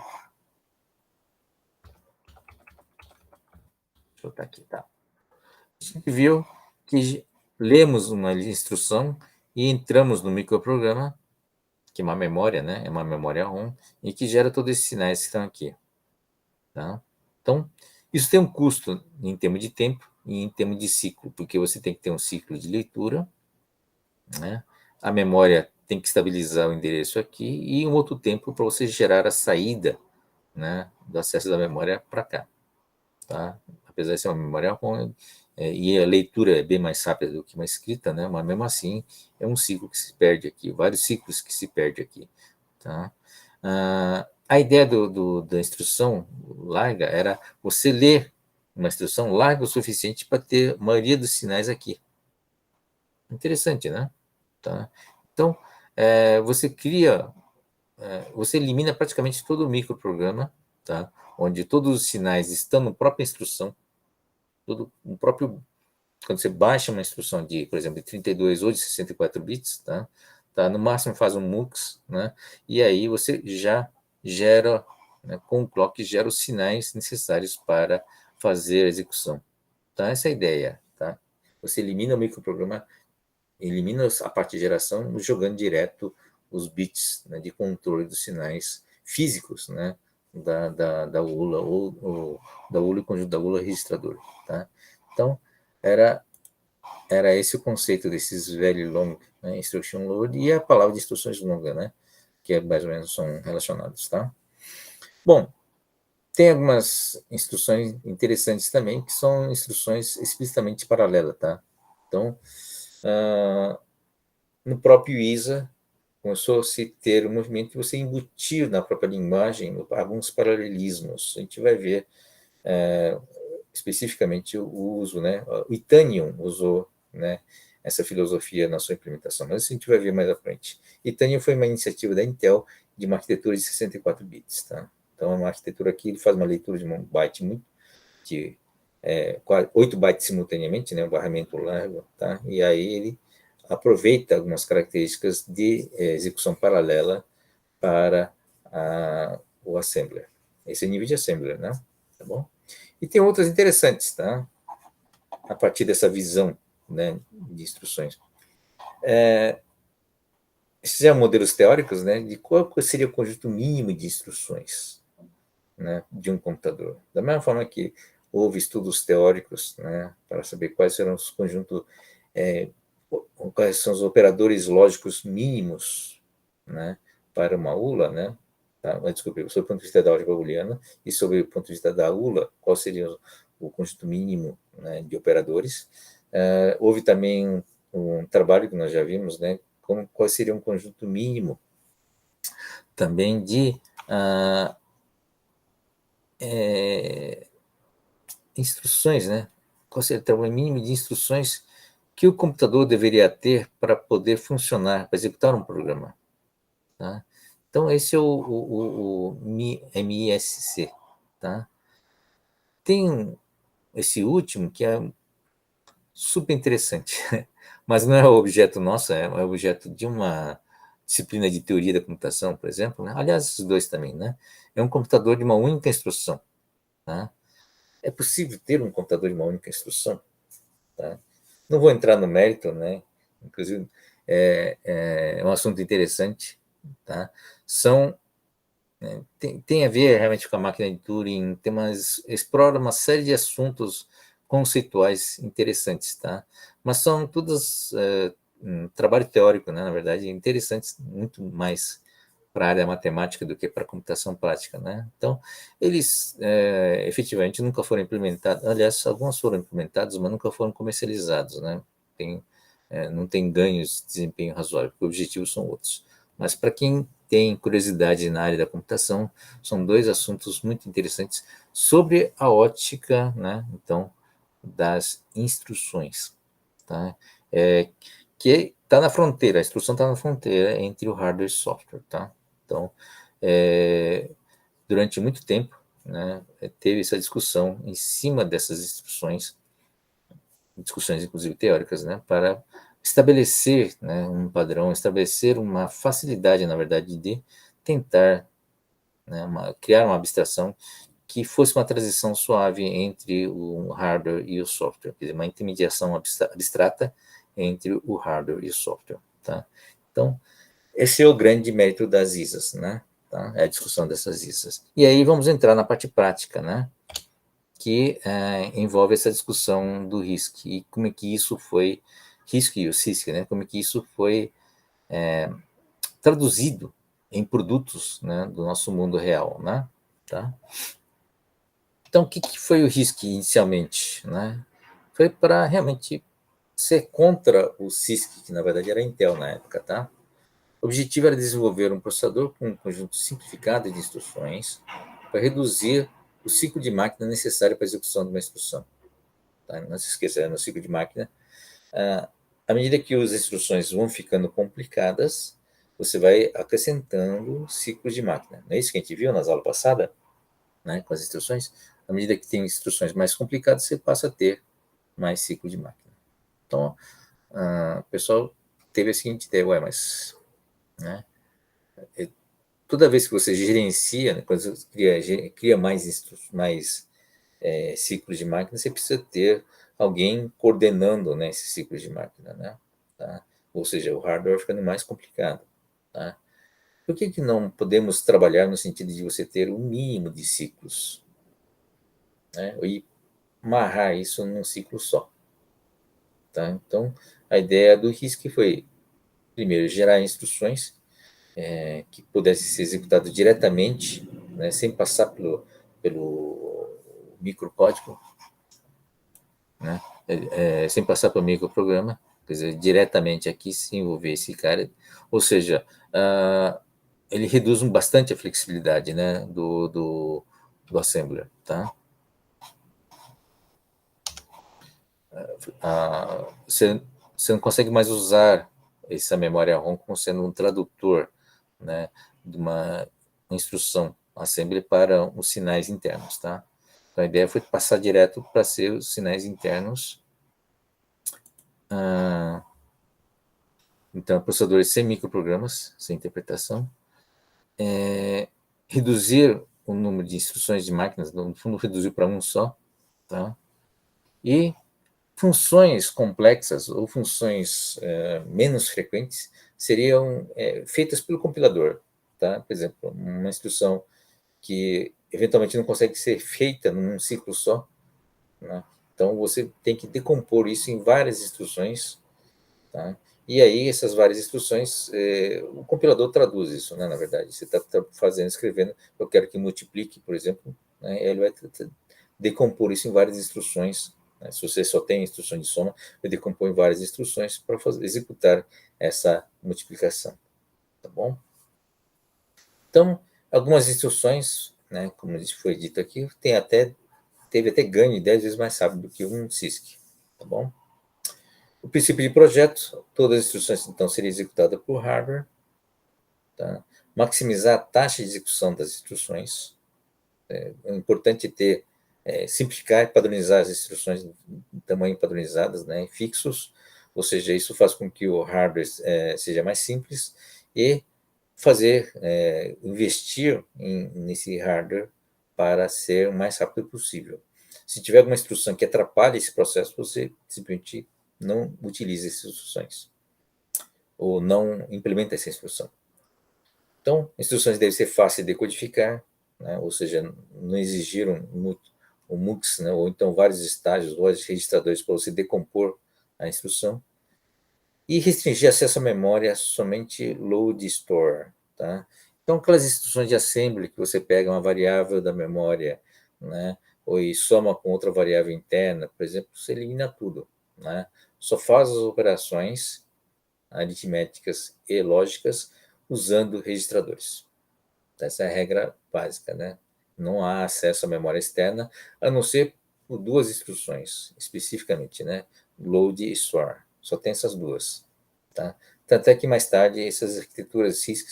Deixa eu botar aqui, tá? A gente viu que lemos uma instrução e entramos no microprograma, que é uma memória, né? É uma memória ROM, e que gera todos esses sinais que estão aqui. Tá? Então, isso tem um custo em termos de tempo e em termos de ciclo, porque você tem que ter um ciclo de leitura, né? A memória tem que estabilizar o endereço aqui e um outro tempo para você gerar a saída né, do acesso da memória para cá, tá? Apesar de ser uma memória com e a leitura é bem mais rápida do que uma escrita, né? Mas mesmo assim é um ciclo que se perde aqui, vários ciclos que se perde aqui, tá? A ideia da instrução larga era você ler uma instrução larga o suficiente para ter a maioria dos sinais aqui. Interessante, né? Tá? Então, você cria, você elimina praticamente todo o microprograma, tá? Onde todos os sinais estão na própria instrução, todo o próprio, quando você baixa uma instrução de, por exemplo, de 32 ou de 64 bits, tá? No máximo faz um MUX, né? E aí você já gera, né, com o clock, gera os sinais necessários para fazer a execução. Tá? Essa é a ideia, tá? Você elimina o microprograma, elimina a parte de geração, jogando direto os bits, né, de controle dos sinais físicos, né, da ULA, ou da ULA e conjunto da ULA registrador. Tá? Então, era esse o conceito desses very long, né, instruction load, e a palavra de instruções longas, né, que mais ou menos são relacionados. Tá? Bom, tem algumas instruções interessantes também, que são instruções explicitamente paralelas. Tá? Então, no próprio ISA, começou a se ter um movimento de você embutir na própria linguagem alguns paralelismos. A gente vai ver especificamente o uso, né? O Itanium usou, né, essa filosofia na sua implementação, mas isso a gente vai ver mais à frente. Itanium foi uma iniciativa da Intel de uma arquitetura de 64 bits. Tá? Então, é uma arquitetura que ele faz uma leitura de um byte de 8 bytes simultaneamente, né, um barramento largo, tá? E aí ele aproveita algumas características de execução paralela para o assembler. Esse é o nível de assembler, né? Tá bom? E tem outras interessantes, tá? A partir dessa visão, né, de instruções. Esses são modelos teóricos, né, de qual seria o conjunto mínimo de instruções, né, de um computador. Da mesma forma que houve estudos teóricos, né, para saber quais serão os conjuntos, quais são os operadores lógicos mínimos, né, para uma ULA, né? Tá? Desculpe, sob o ponto de vista da álgebra booleana e sob o ponto de vista da ULA, qual seria o conjunto mínimo, né, de operadores. Houve também um trabalho que nós já vimos, né, qual seria um conjunto mínimo também de instruções, né? Qual seria o mínimo de instruções que o computador deveria ter para poder funcionar, para executar um programa. Tá? Então, esse é o MISC. Tá? Tem esse último, que é super interessante, mas não é objeto nosso, é objeto de uma disciplina de teoria da computação, por exemplo. Né? Aliás, esses dois também. Né? É um computador de uma única instrução. Tá? É possível ter um computador de uma única instrução? Tá? Não vou entrar no mérito, né? Inclusive, é um assunto interessante. Tá? Tem a ver realmente com a máquina de Turing, explora uma série de assuntos conceituais interessantes, tá? Mas são todos trabalho teórico, né? Na verdade, interessantes muito mais para a área matemática do que para a computação prática, né? Então, eles efetivamente nunca foram implementados. Aliás, alguns foram implementados, mas nunca foram comercializados, né? Não tem ganhos de desempenho razoável, porque os objetivos são outros. Mas para quem tem curiosidade na área da computação, são dois assuntos muito interessantes sobre a ótica, né? Então, das instruções, tá? Que está na fronteira, a instrução está na fronteira entre o hardware e o software, tá? Então, durante muito tempo, né, teve essa discussão em cima dessas instruções, discussões inclusive teóricas, né, para estabelecer, né, um padrão, estabelecer uma facilidade, na verdade, de tentar, né, criar uma abstração que fosse uma transição suave entre o hardware e o software, quer dizer, uma intermediação abstrata entre o hardware e o software. Tá? Então, esse é o grande mérito das ISAs, né? Tá? É a discussão dessas ISAs. E aí vamos entrar na parte prática, né? Que envolve essa discussão do RISC e como é que isso foi, RISC e o CISC, né? Como é que isso foi traduzido em produtos, né, do nosso mundo real, né? Tá? Então, o que foi o RISC inicialmente? Né? Foi para realmente ser contra o CISC, que na verdade era a Intel na época. Tá? O objetivo era desenvolver um processador com um conjunto simplificado de instruções para reduzir o ciclo de máquina necessário para a execução de uma instrução. Tá? Não se esqueça, no ciclo de máquina, à medida que as instruções vão ficando complicadas, você vai acrescentando ciclos de máquina. Não é isso que a gente viu nas aulas passadas, né, com as instruções? À medida que tem instruções mais complicadas, você passa a ter mais ciclo de máquina. Então, o pessoal teve a seguinte ideia, mas né, toda vez que você gerencia, né, quando você cria mais ciclos de máquina, você precisa ter alguém coordenando, né, esses ciclos de máquina, né? Tá? Ou seja, o hardware ficando mais complicado. Tá? Por que não podemos trabalhar no sentido de você ter um mínimo de ciclos, né? E amarrar isso num ciclo só? Tá? Então, a ideia do RISC foi, primeiro, gerar instruções que pudessem ser executadas diretamente, né, sem passar pelo microcódigo, né? Sem passar pelo microprograma, quer dizer, diretamente aqui, se envolver esse cara. Ou seja, ele reduz bastante a flexibilidade, né, do assembler. Tá? Você não consegue mais usar essa memória ROM como sendo um tradutor, né, de uma instrução assembly para os sinais internos. Tá? Então, a ideia foi passar direto para ser os sinais internos. Então, processadores sem microprogramas, sem interpretação. Reduzir o número de instruções de máquinas, no fundo, reduzir para um só. Tá? E funções complexas ou funções menos frequentes seriam feitas pelo compilador. Tá? Por exemplo, uma instrução que eventualmente não consegue ser feita num ciclo só. Né? Então, você tem que decompor isso em várias instruções. Tá? E aí, essas várias instruções, o compilador traduz isso, né, na verdade. Você está escrevendo, eu quero que multiplique, por exemplo, né, ele vai decompor isso em várias instruções. Né? Se você só tem instrução de soma, vai decompor em várias instruções para executar essa multiplicação. Tá bom? Então, algumas instruções, né, como foi dito aqui, teve até ganho 10 vezes mais rápido do que um CISC. Tá bom? O princípio de projeto, todas as instruções então seriam executadas por hardware. Tá? Maximizar a taxa de execução das instruções. É importante simplificar e padronizar as instruções de tamanho padronizadas, né, fixos, ou seja, isso faz com que o hardware seja mais simples e investir nesse hardware para ser o mais rápido possível. Se tiver alguma instrução que atrapalhe esse processo, você simplesmente não utiliza essas instruções ou não implementa essa instrução. Então, instruções devem ser fáceis de decodificar, né? Ou seja, não exigir um MUX, né? Ou então vários estágios, vários registradores para você decompor a instrução. E restringir acesso à memória somente load store. Tá? Então, aquelas instruções de assembly que você pega uma variável da memória, né? Ou soma com outra variável interna, por exemplo, você elimina tudo. Né? Só faz as operações aritméticas e lógicas usando registradores. Essa é a regra básica, né? Não há acesso à memória externa, a não ser por duas instruções, especificamente, né? Load e store. Só tem essas duas. Tá? Tanto é que mais tarde essas arquiteturas RISC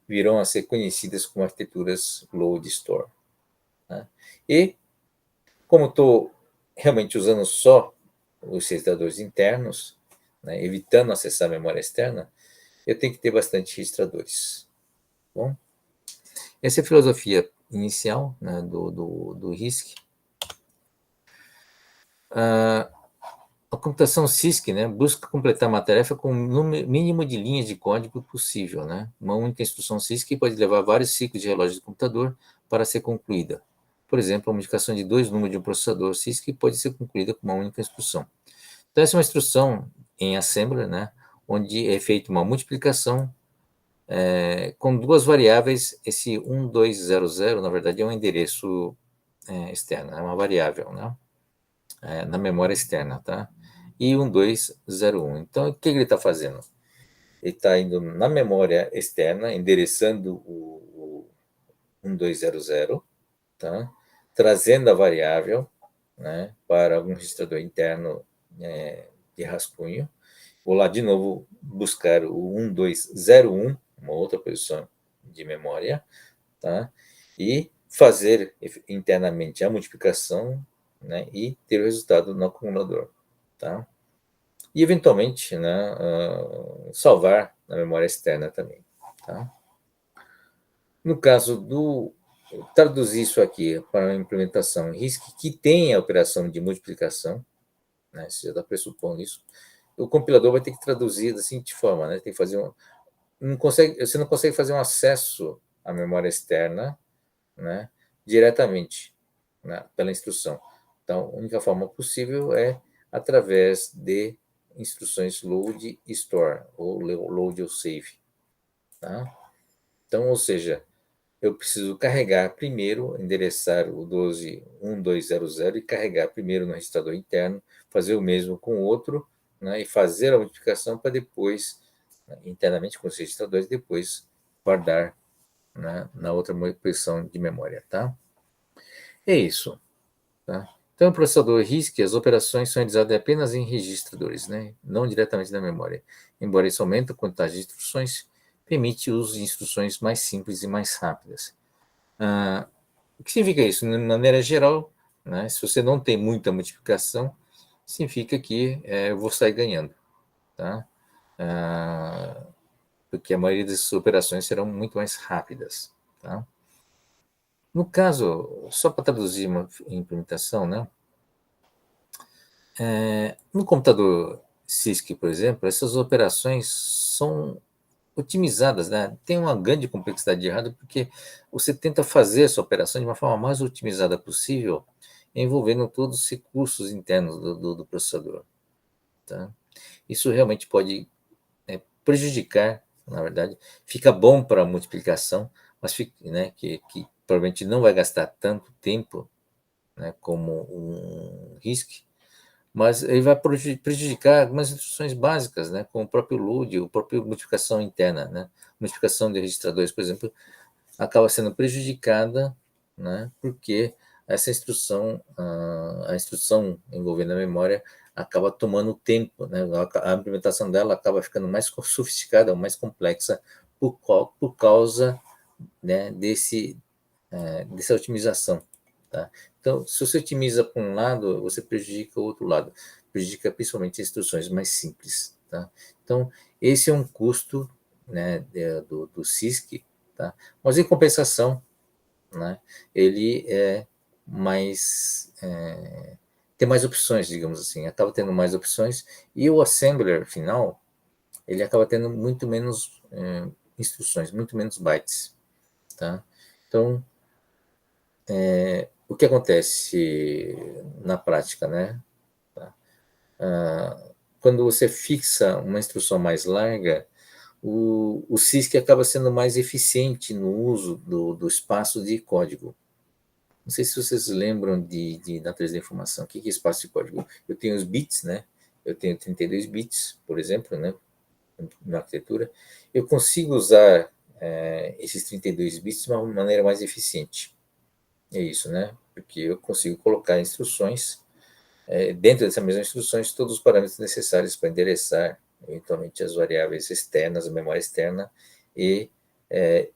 virão a ser conhecidas como arquiteturas load store. Tá? E, como estou realmente usando só os registradores internos, né, evitando acessar a memória externa, eu tenho que ter bastante registradores. Bom, essa é a filosofia inicial, né, do RISC. A computação CISC, né, busca completar uma tarefa com o mínimo de linhas de código possível. Né? Uma única instrução CISC pode levar vários ciclos de relógio do computador para ser concluída. Por exemplo, a modificação de dois números de um processador CISC pode ser concluída com uma única instrução. Então, essa é uma instrução em assembler, né, onde é feita uma multiplicação com duas variáveis. Esse 1200, na verdade, é um endereço externo, é uma variável, né? Na memória externa, tá? E 1201. Então, o que ele está fazendo? Ele está indo na memória externa, endereçando o 1200, tá? Trazendo a variável, né, para algum registrador interno de rascunho. Vou lá de novo buscar o 1201, uma outra posição de memória, tá? E fazer internamente a multiplicação, né, e ter o resultado no acumulador, tá? E eventualmente, né, salvar na memória externa também, tá? No caso do traduzir isso aqui para uma implementação RISC que tem a operação de multiplicação, né, você já está pressupondo isso, o compilador vai ter que traduzir da seguinte forma, né, tem que fazer você não consegue fazer um acesso à memória externa, né, diretamente, né, pela instrução. Então, a única forma possível é através de instruções load e store, ou load ou save. Tá? Então, ou seja, eu preciso carregar primeiro, endereçar o 1200 e carregar primeiro no registrador interno, fazer o mesmo com o outro, né, e fazer a multiplicação para depois, né, internamente com os registradores, depois guardar, né, na outra posição de memória. Tá? É isso. Tá? Então, o processador RISC, as operações são realizadas apenas em registradores, né? Não diretamente na memória. Embora isso aumente a quantidade de instruções, permite o uso de instruções mais simples e mais rápidas. O que significa isso? De maneira geral, né, se você não tem muita multiplicação, significa que eu vou sair ganhando. Tá? Porque a maioria das operações serão muito mais rápidas. Tá? No caso, só para traduzir uma implementação, né? No computador CISC, por exemplo, essas operações são otimizadas, né? Tem uma grande complexidade de hardware porque você tenta fazer essa operação de uma forma mais otimizada possível, envolvendo todos os recursos internos do processador. Tá? Isso realmente pode prejudicar, na verdade, fica bom para a multiplicação, mas fica, né, que provavelmente não vai gastar tanto tempo, né, como um RISC, mas ele vai prejudicar algumas instruções básicas, né, como o próprio load, a própria multiplicação interna, né, multiplicação de registradores, por exemplo, acaba sendo prejudicada, né, porque essa instrução, a instrução envolvendo a memória, acaba tomando tempo, né, a implementação dela acaba ficando mais sofisticada, mais complexa por causa, né, dessa otimização. Tá? Então, se você otimiza para um lado, você prejudica o outro lado. Prejudica principalmente as instruções mais simples. Tá? Então, esse é um custo, né, do CISC. Tá? Mas, em compensação, né, ele tem mais opções, digamos assim. Acaba tendo mais opções. E o assembler final, ele acaba tendo muito menos instruções, muito menos bytes. Tá? Então, o que acontece na prática, né? Quando você fixa uma instrução mais larga, o CISC acaba sendo mais eficiente no uso do espaço de código. Não sei se vocês lembram de natureza da informação. O que é espaço de código? Eu tenho os bits, né? Eu tenho 32 bits, por exemplo, né? Na arquitetura. Eu consigo usar esses 32 bits de uma maneira mais eficiente. É isso, né? Porque eu consigo colocar instruções, dentro dessas mesmas instruções, todos os parâmetros necessários para endereçar, eventualmente, as variáveis externas, a memória externa, e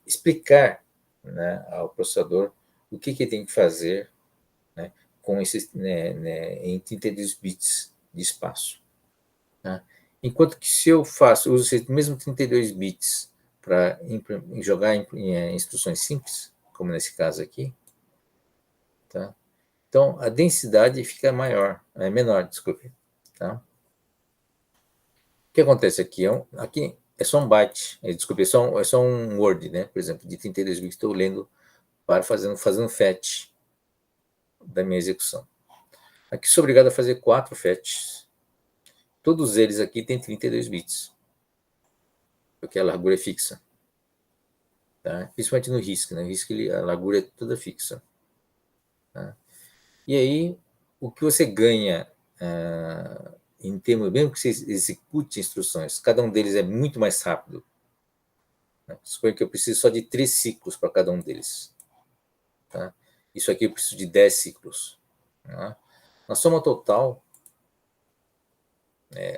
explicar, né, ao processador o que ele tem que fazer, né, com esses, em 32 bits de espaço. Tá? Enquanto que se eu uso esses mesmos 32 bits para jogar em instruções simples, como nesse caso aqui, tá? Então, a densidade fica menor, desculpe. Tá? O que acontece aqui? Aqui é só um byte, desculpe, é só um Word, né? Por exemplo, de 32 bits, estou lendo para fazendo fetch da minha execução. Aqui sou obrigado a fazer 4 fetches. Todos eles aqui têm 32 bits, porque a largura é fixa. tá? Principalmente no RISC, né? No RISC a largura é toda fixa. Tá? E aí, o que você ganha em termos, mesmo que você execute instruções, cada um deles é muito mais rápido. Né? Suponha que eu preciso só de 3 ciclos para cada um deles. Tá? Isso aqui eu preciso de 10 ciclos. Tá? Na soma total,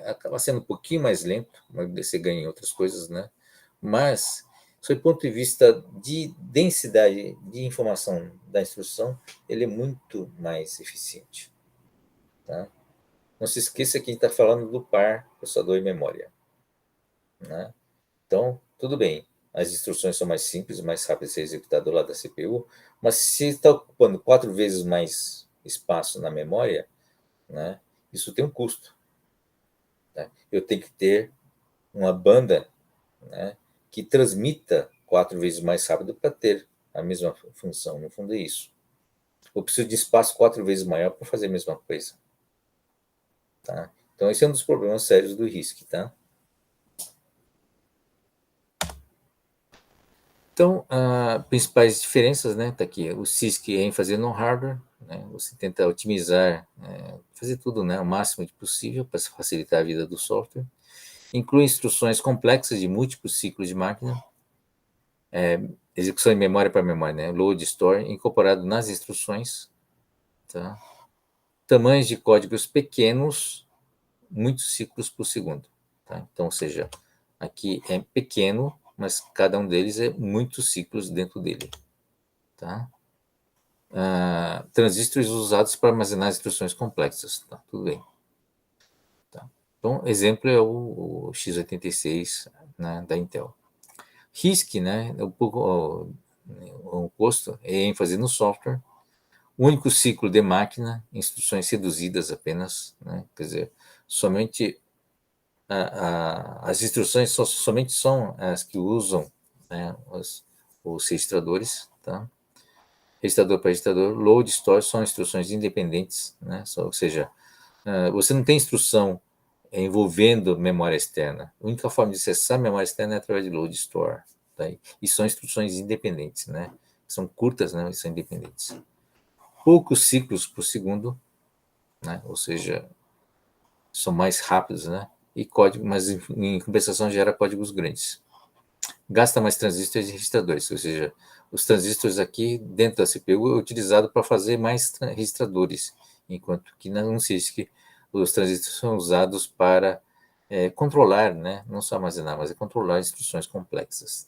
acaba sendo um pouquinho mais lento, mas você ganha em outras coisas, né? Mas, sob o ponto de vista de densidade de informação da instrução, ele é muito mais eficiente. Tá? Não se esqueça que a gente está falando do par processador e memória. Né? Então, tudo bem, as instruções são mais simples, mais rápidas de ser executadas do lado da CPU, mas se está ocupando 4 vezes mais espaço na memória, né, isso tem um custo. Tá? Eu tenho que ter uma banda, né, que transmita 4 vezes mais rápido para ter a mesma função. No fundo é isso. Eu preciso de espaço 4 vezes maior para fazer a mesma coisa. Tá? Então, esse é um dos problemas sérios do RISC. Tá? Então, as principais diferenças, né, tá aqui. O CISC é ênfase no hardware, né, você tenta otimizar, fazer tudo, né, o máximo de possível para facilitar a vida do software. Inclui instruções complexas de múltiplos ciclos de máquina, execução de memória para memória, né, load store, incorporado nas instruções. Tá? Tamanhos de códigos pequenos, muitos ciclos por segundo. Tá? Então, ou seja, aqui é pequeno, mas cada um deles é muitos ciclos dentro dele. Tá? Transistores usados para armazenar instruções complexas. Tá? Tudo bem. Tá? Então, exemplo é o x86, né, da Intel. RISC, né, o oposto, é ênfase no software, único ciclo de máquina, instruções reduzidas apenas, né, quer dizer, somente as instruções somente são as que usam, né, os registradores, tá? Registrador para registrador, load store são instruções independentes, né? Ou seja, você não tem instrução envolvendo memória externa. A única forma de acessar a memória externa é através de load store. Tá? E são instruções independentes, né? São curtas, né? E são independentes. Poucos ciclos por segundo, né? Ou seja, são mais rápidos, né? E código, mas em compensação gera códigos grandes. Gasta mais transistores e registradores, ou seja, os transistores aqui dentro da CPU é utilizado para fazer mais registradores, enquanto que não se diz que os transistores são usados para controlar, né? Não só armazenar, mas controlar instruções complexas.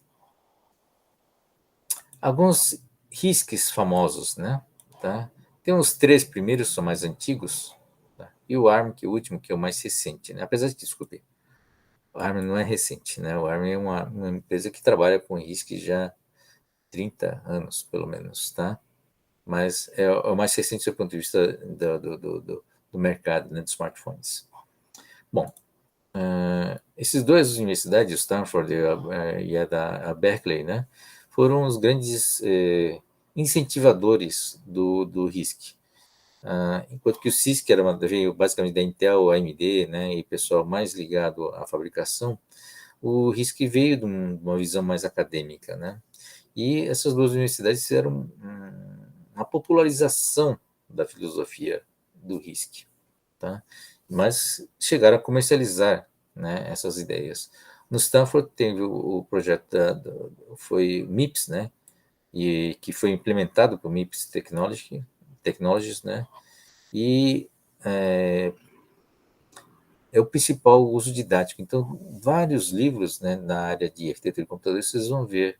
Alguns RISCs famosos, né? Tá? Tem os 3 primeiros, são mais antigos, tá? E o ARM, que é o último, que é o mais recente, né? Apesar de, desculpe, o ARM não é recente, né? O ARM é uma empresa que trabalha com RISC já há 30 anos, pelo menos, tá? Mas é o mais recente do ponto de vista do mercado, né, dos smartphones. Bom, esses dois universidades, Stanford e a da Berkeley, né, foram os grandes incentivadores do RISC. Enquanto que o CISC veio basicamente da Intel, AMD, né, e pessoal mais ligado à fabricação, o RISC veio de uma visão mais acadêmica, né? E essas duas universidades fizeram uma popularização da filosofia do RISC, tá? Mas chegaram a comercializar, né, essas ideias. No Stanford teve o projeto foi MIPS, né, e que foi implementado por MIPS Technologies, né, e é o principal uso didático. Então, vários livros, né, na área de arquitetura de computadores, vocês vão ver,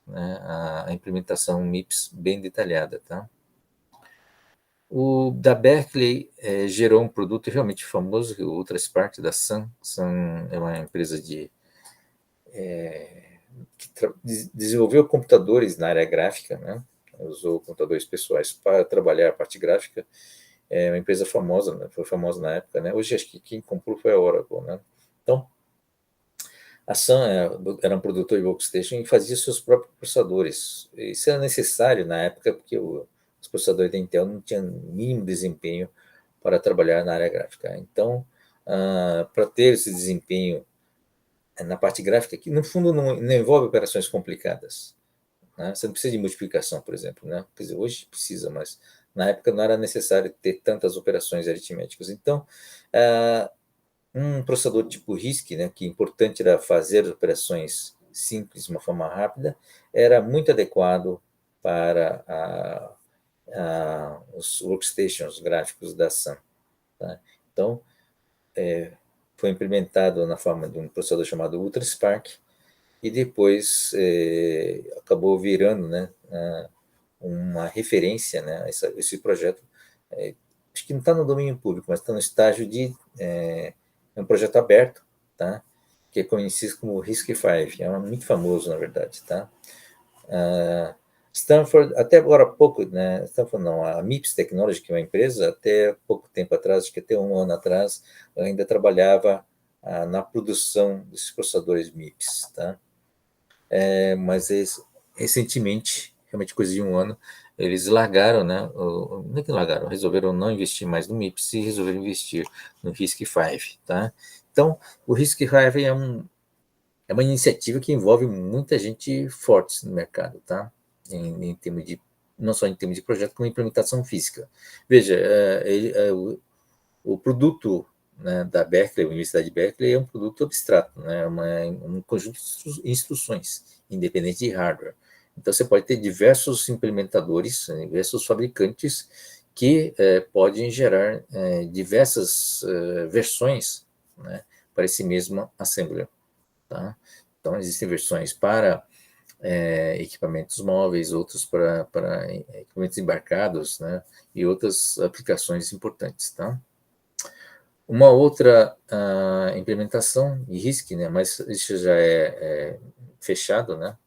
né, a implementação MIPS bem detalhada, tá? O da Berkeley gerou um produto realmente famoso, o UltraSpark da Sun. Sun é uma empresa que desenvolveu computadores na área gráfica, né? Usou computadores pessoais para trabalhar a parte gráfica. É uma empresa famosa, né? Foi famosa na época, né? Hoje acho que quem comprou foi a Oracle, né? Então, a Sun era um produtor de workstation e fazia seus próprios processadores. Isso era necessário na época porque os processadores da Intel não tinham mínimo desempenho para trabalhar na área gráfica. Então, para ter esse desempenho na parte gráfica, que no fundo não envolve operações complicadas, né? Você não precisa de multiplicação, por exemplo, né? Quer dizer, hoje precisa, mas na época não era necessário ter tantas operações aritméticas. Então, um processador tipo RISC, né, que importante era fazer as operações simples de uma forma rápida, era muito adequado para os workstations gráficos da Sun. Tá? Então, foi implementado na forma de um processador chamado UltraSpark, e depois acabou virando, né, uma referência, né, a esse projeto. Acho que não está no domínio público, mas está no estágio de um projeto aberto, tá? Que é conhecido como RISC-V, é muito famoso, na verdade, tá? Stanford, até agora há pouco, né, Stanford não, a MIPS Technology, que é uma empresa, até pouco tempo atrás, acho que até um ano atrás, ainda trabalhava na produção desses processadores MIPS, tá? Mas recentemente, realmente coisa de um ano, eles largaram, né? Não é que largaram, resolveram não investir mais no MIPS e resolveram investir no RISC-V, tá? Então, o RISC-V é uma iniciativa que envolve muita gente forte no mercado, tá? Em termos de, não só em termos de projeto, como implementação física. Veja, o produto, né, da Berkeley, a Universidade de Berkeley, é um produto abstrato, né, um conjunto de instruções, independente de hardware. Então, você pode ter diversos implementadores, diversos fabricantes que podem gerar diversas versões, né, para esse mesmo assembler. Tá? Então, existem versões para equipamentos móveis, outros para equipamentos embarcados, né, e outras aplicações importantes. Tá? Uma outra implementação de RISC, né, mas isso já é fechado, né,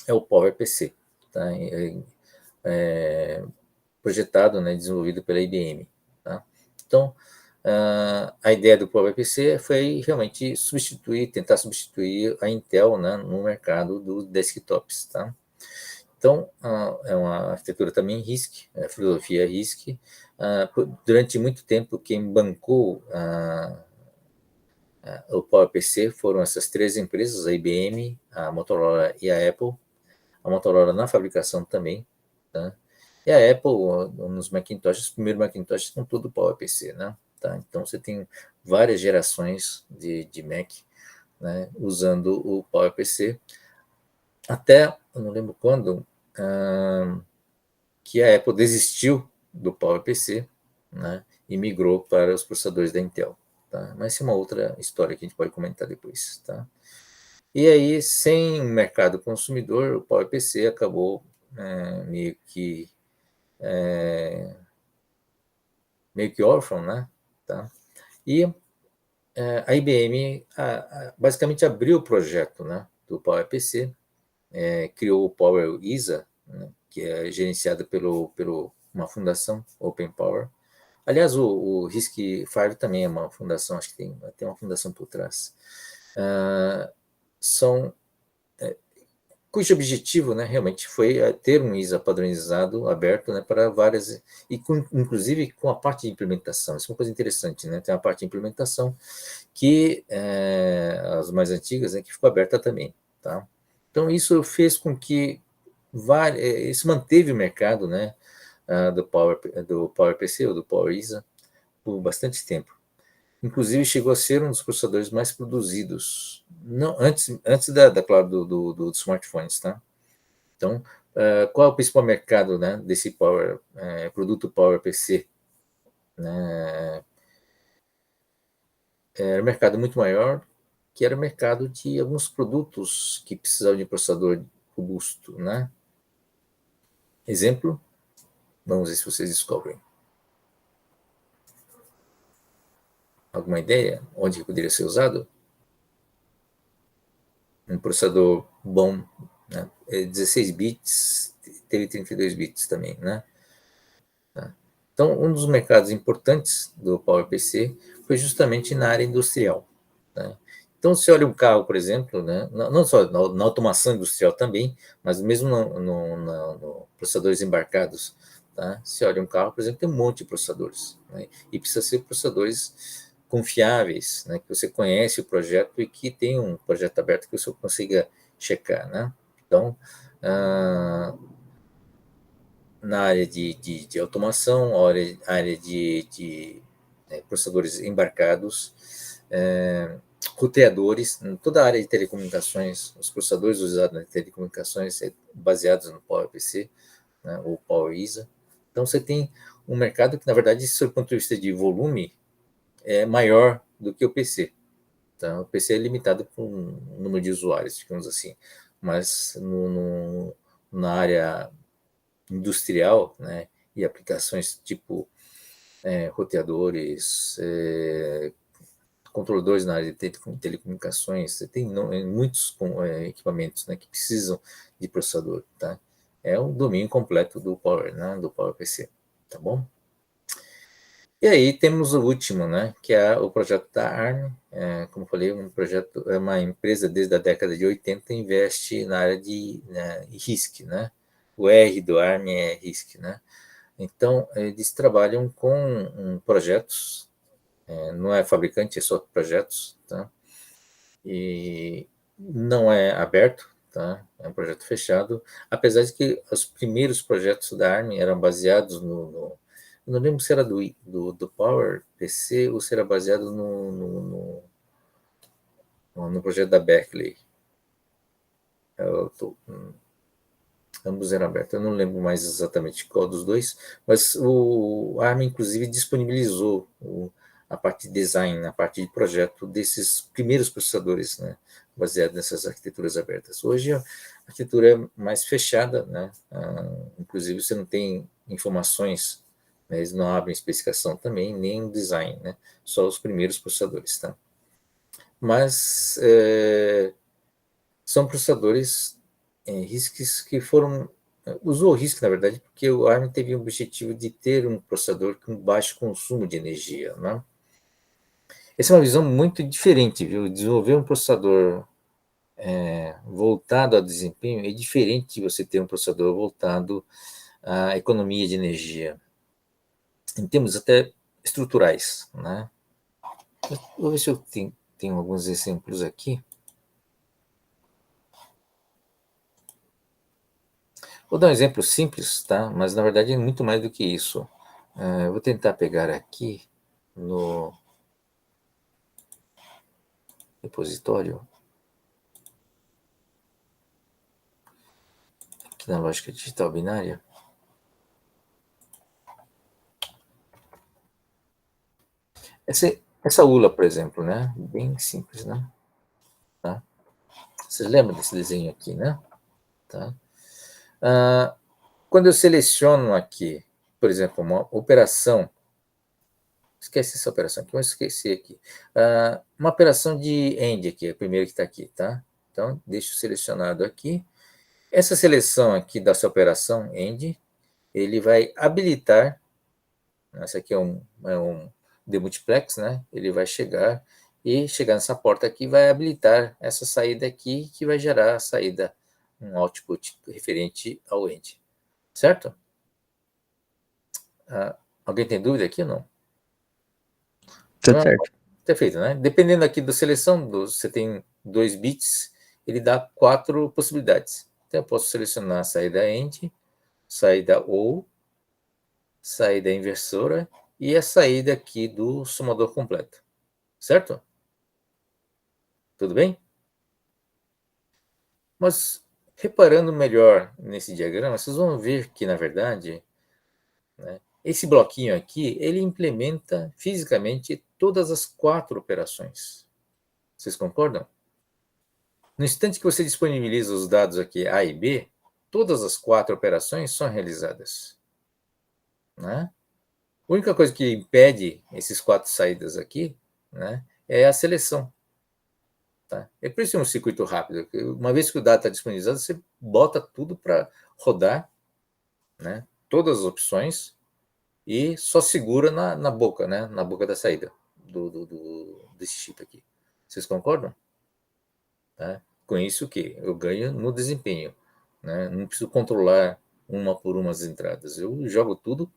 é o PowerPC, tá? Projetado, né, desenvolvido pela IBM. Tá? Então, a ideia do PowerPC foi realmente tentar substituir a Intel, né, no mercado dos desktops. Tá? Então, é uma arquitetura também RISC, filosofia RISC. Durante muito tempo, quem bancou o PowerPC foram essas três empresas, a IBM, a Motorola e a Apple. A Motorola na fabricação também, tá? E a Apple, nos Macintoshes, os primeiros Macintoshes com tudo PowerPC, né? Tá? Então, você tem várias gerações de Mac, né, usando o PowerPC. Até, eu não lembro quando, que a Apple desistiu do PowerPC, né, e migrou para os processadores da Intel. Tá? Mas isso é uma outra história que a gente pode comentar depois. Tá? E aí, sem o mercado consumidor, o PowerPC acabou meio que órfão, né? Tá? E a IBM basicamente abriu o projeto, né, do PowerPC, criou o PowerISA, né, que é gerenciado pelo uma fundação, Open Power. Aliás, o RISC-V também é uma fundação, acho que tem uma fundação por trás. São cujo objetivo, né, realmente foi ter um ISA padronizado, aberto, né, para várias, e inclusive com a parte de implementação. Isso é uma coisa interessante, né? Tem a parte de implementação que as mais antigas, né, que ficou aberta também, tá? Então isso fez com que isso manteve o mercado, né, do PowerPC ou do PowerISA por bastante tempo. Inclusive chegou a ser um dos processadores mais produzidos, não antes claro, dos smartphones, tá? Então, qual é o principal mercado, né, desse produto PowerPC? Né? Era um mercado muito maior, que era o mercado de alguns produtos que precisavam de processador robusto, né? Exemplo, vamos ver se vocês descobrem. Alguma ideia onde poderia ser usado? Um processador bom, né? 16 bits, teve 32 bits também, né? Tá? Então, um dos mercados importantes do PowerPC foi justamente na área industrial. Né? Então, se olha um carro, por exemplo, né, não só na automação industrial também, mas mesmo no processadores embarcados, tá? Se olha um carro, por exemplo, tem um monte de processadores, né? E precisa ser processadores confiáveis, né, que você conhece o projeto e que tem um projeto aberto que você consiga checar, né? Então, na área de automação, área de processadores embarcados, roteadores, em toda a área de telecomunicações, os processadores usados nas telecomunicações baseados no PowerPC, né, ou PowerISA. Então, você tem um mercado que, na verdade, sob o ponto de vista de volume, é maior do que o PC. Então, o PC é limitado por um número de usuários, digamos assim. Mas na área industrial, né, e aplicações tipo roteadores, controladores na área de telecomunicações, você tem muitos equipamentos, né, que precisam de processador, tá? É o domínio completo do Power, né, do PowerPC, tá bom? E aí temos o último, né, que é o projeto da ARM. Como eu falei, um projeto, é uma empresa desde a década de 80 investe na área de RISC, né? O R do ARM é RISC, né? Então, eles trabalham com projetos, não é fabricante, é só projetos, tá? E não é aberto, tá? É um projeto fechado, apesar de que os primeiros projetos da ARM eram baseados não lembro se era do Power PC ou se era baseado no projeto da Berkeley. Ambos eram abertos. Eu não lembro mais exatamente qual dos dois, mas o ARM, inclusive, disponibilizou a parte de design, a parte de projeto desses primeiros processadores, né, baseados nessas arquiteturas abertas. Hoje a arquitetura é mais fechada, né, inclusive você não tem informações, né, eles não abrem especificação também, nem design, né, só os primeiros processadores. Tá? Mas são processadores RISCs que foram. Usou o RISC, na verdade, porque o ARM teve o objetivo de ter um processador com baixo consumo de energia. Né? Essa é uma visão muito diferente, viu? Desenvolver um processador voltado ao desempenho é diferente de você ter um processador voltado à economia de energia, em termos até estruturais. Né? Vou ver se eu tenho alguns exemplos aqui. Vou dar um exemplo simples, tá? Mas na verdade é muito mais do que isso. Eu vou tentar pegar aqui no repositório, aqui na lógica digital binária. Essa ULA, por exemplo, né? Bem simples, né? Tá? Vocês lembram desse desenho aqui, né? Tá? Quando eu seleciono aqui, por exemplo, uma operação, esquece essa operação aqui, vamos esquecer aqui. Uma operação de AND aqui, a primeira que está aqui, tá? Então, deixo selecionado aqui. Essa seleção aqui dessa operação AND, ele vai habilitar, essa aqui é um demultiplex, né? Ele vai chegar nessa porta aqui, vai habilitar essa saída aqui, que vai gerar a saída, um output referente ao AND, certo? Alguém tem dúvida aqui ou não? Tudo certo. Perfeito, né? Dependendo aqui da seleção, você tem 2 bits, ele dá 4 possibilidades. Então, eu posso selecionar a saída AND, saída OR, saída inversora e a saída aqui do somador completo. Certo? Tudo bem? Mas, reparando melhor nesse diagrama, vocês vão ver que, na verdade, né, esse bloquinho aqui, ele implementa fisicamente todas as 4 operações. Vocês concordam? No instante que você disponibiliza os dados aqui A e B, todas as 4 operações são realizadas. Né? A única coisa que impede esses 4 saídas aqui, né, é a seleção. Tá? É por isso que é um circuito rápido. Uma vez que o dado está disponibilizado, você bota tudo para rodar, né, todas as opções, e só segura na boca, né, na boca da saída desse chip aqui. Vocês concordam? Tá? Com isso que eu ganho no desempenho. Né? Não preciso controlar uma por uma as entradas. Eu jogo tudo,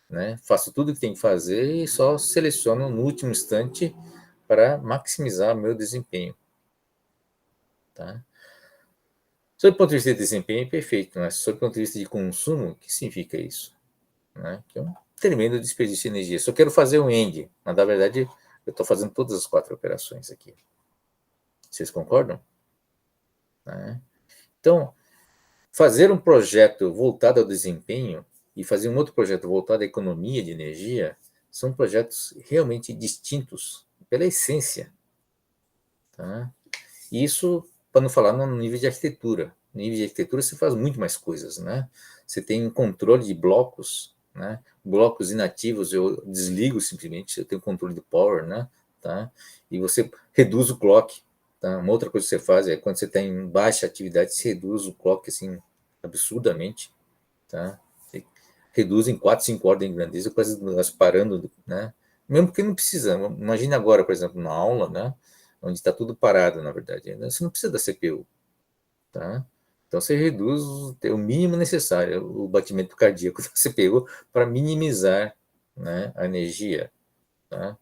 né? Faço tudo que tem que fazer e só seleciono no último instante para maximizar meu desempenho. Tá? Sob o ponto de vista de desempenho, é perfeito, mas sob o ponto de vista de consumo, o que significa isso? Né? Que é um tremendo desperdício de energia. Só quero fazer um end, mas na verdade eu estou fazendo todas as 4 operações aqui. Vocês concordam? Né? Então, fazer um projeto voltado ao desempenho e fazer um outro projeto voltado à economia de energia são projetos realmente distintos pela essência. Tá? Isso, para não falar no nível de arquitetura. No nível de arquitetura, você faz muito mais coisas. Né? Você tem um controle de blocos, né? Blocos inativos, eu desligo simplesmente, eu tenho controle de power, né? Tá? E você reduz o clock. Tá? Uma outra coisa que você faz é quando você está em baixa atividade, você reduz o clock assim, absurdamente. Tá? Você reduz em 4, 5 ordens de grandeza, quase nós parando, né? Mesmo que não precisa. Imagine agora, por exemplo, na aula, né? Onde está tudo parado, na verdade. Você não precisa da CPU. Tá? Então você reduz o mínimo necessário, o batimento cardíaco da CPU, para minimizar, né, a energia. Tá?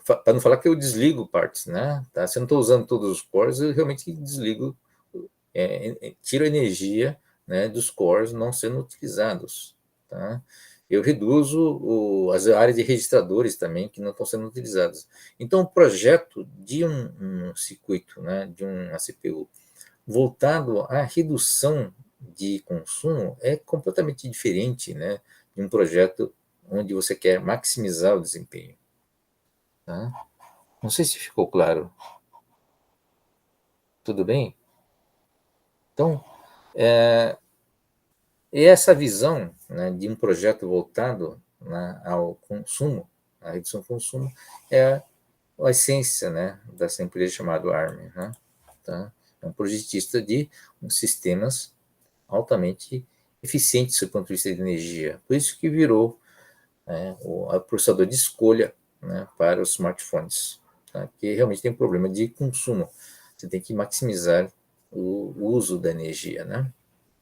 Para não falar que eu desligo partes, né? Tá? Se eu não estou usando todos os cores, eu realmente desligo, tiro a energia, né, dos cores não sendo utilizados. Tá? Eu reduzo as áreas de registradores também que não estão sendo utilizadas. Então, o projeto de um circuito, né, de uma CPU, voltado à redução de consumo é completamente diferente, né, de um projeto onde você quer maximizar o desempenho. Tá? Não sei se ficou claro. Tudo bem? Então, e essa visão, né, de um projeto voltado, né, ao consumo, à redução do consumo, é a essência, né, dessa empresa chamada ARM. Né? Tá? É um projetista de sistemas altamente eficientes do ponto de vista de energia. Por isso que virou, né, o processador de escolha, né, para os smartphones, tá? Que realmente tem um problema de consumo. Você tem que maximizar o uso da energia, né?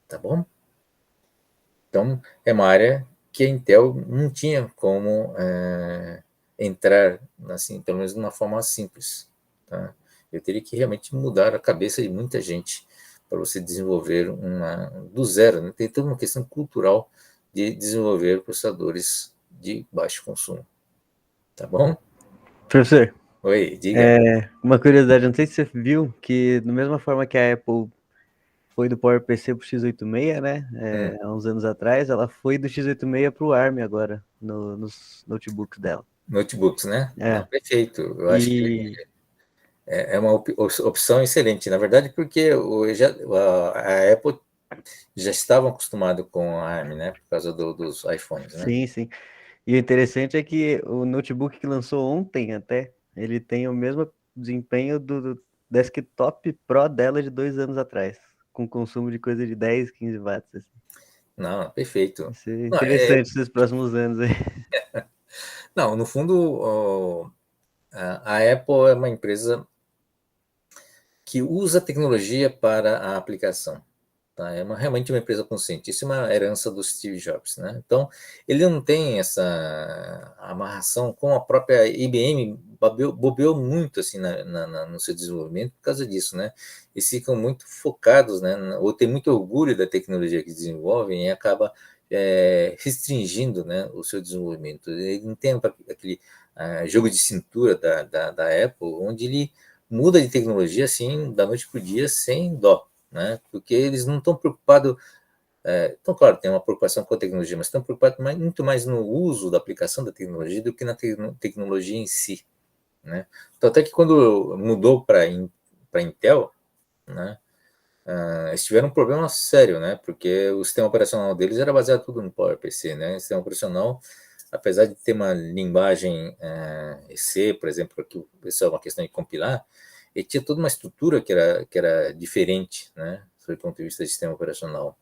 Tá bom? Então, é uma área que a Intel não tinha como entrar, assim, pelo menos de uma forma simples. Tá? Eu teria que realmente mudar a cabeça de muita gente para você desenvolver do zero. Né? Tem toda uma questão cultural de desenvolver processadores de baixo consumo. Tá bom? Professor, Oi, diga. uma curiosidade, não sei se você viu que, da mesma forma que a Apple foi do PowerPC pro x86, né? Há uns anos atrás, ela foi do x86 pro ARM agora, nos notebooks dela. Notebooks, né? Não, É. perfeito. Eu acho que E é uma opção excelente, na verdade, porque a Apple já estavam acostumados com a ARM, né? Por causa dos iPhones, né? sim, sim. E o interessante é que o notebook que lançou ontem até, ele tem o mesmo desempenho do desktop Pro dela de 2 anos atrás, com consumo de coisa de 10, 15 watts. Assim. Não, perfeito. Vai ser Não, interessante esses próximos anos aí. não, no fundo, a Apple é uma empresa que usa a tecnologia para a aplicação. Tá? É realmente uma empresa consciente. Isso é uma herança do Steve Jobs. Né? Então, ele não tem essa amarração com a própria IBM, bobeou muito assim, no seu desenvolvimento por causa disso. Né? Eles ficam muito focados, né? Ou tem muito orgulho da tecnologia que desenvolvem e acaba restringindo, né, o seu desenvolvimento. Ele não tem aquele jogo de cintura da Apple, onde ele muda de tecnologia assim, da noite para o dia, sem dó. Né? Porque eles não estão preocupados. Então, claro, tem uma preocupação com a tecnologia, mas estão preocupados muito mais no uso da aplicação da tecnologia do que na tecnologia em si. Né? Então, até que quando mudou para a Intel, né, eles tiveram um problema sério, né? Porque o sistema operacional deles era baseado tudo no PowerPC. Né? O sistema operacional, apesar de ter uma linguagem C, por exemplo, que isso é uma questão de compilar, ele tinha toda uma estrutura que era diferente, né? Do ponto de vista de sistema operacional.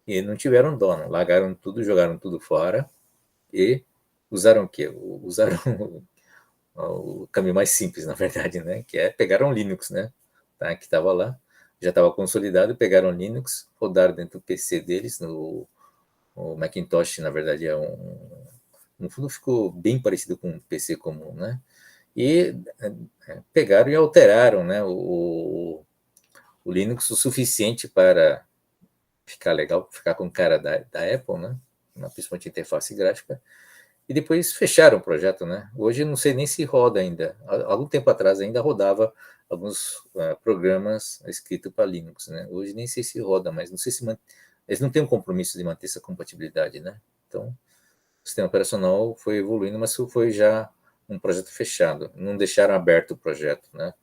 E não tiveram dó, não. Largaram tudo, jogaram tudo fora e usaram o quê? Usaram o caminho mais simples, na verdade, né? Que é pegaram Linux, né? Tá? Que estava lá, já estava consolidado, pegaram Linux, rodaram dentro do PC deles, o Macintosh, na verdade, no fundo ficou bem parecido com um PC comum, né? E pegaram e alteraram, né, o Linux o suficiente para ficar legal, ficar com cara da Apple, né? Principalmente interface gráfica. E depois fecharam o projeto, né? Hoje não sei nem se roda ainda. Há algum tempo atrás ainda rodava alguns programas escritos para Linux, né? Hoje nem sei se roda, mas não sei se eles não têm um compromisso de manter essa compatibilidade, né? Então, o sistema operacional foi evoluindo, mas foi já um projeto fechado. Não deixaram aberto o projeto, né?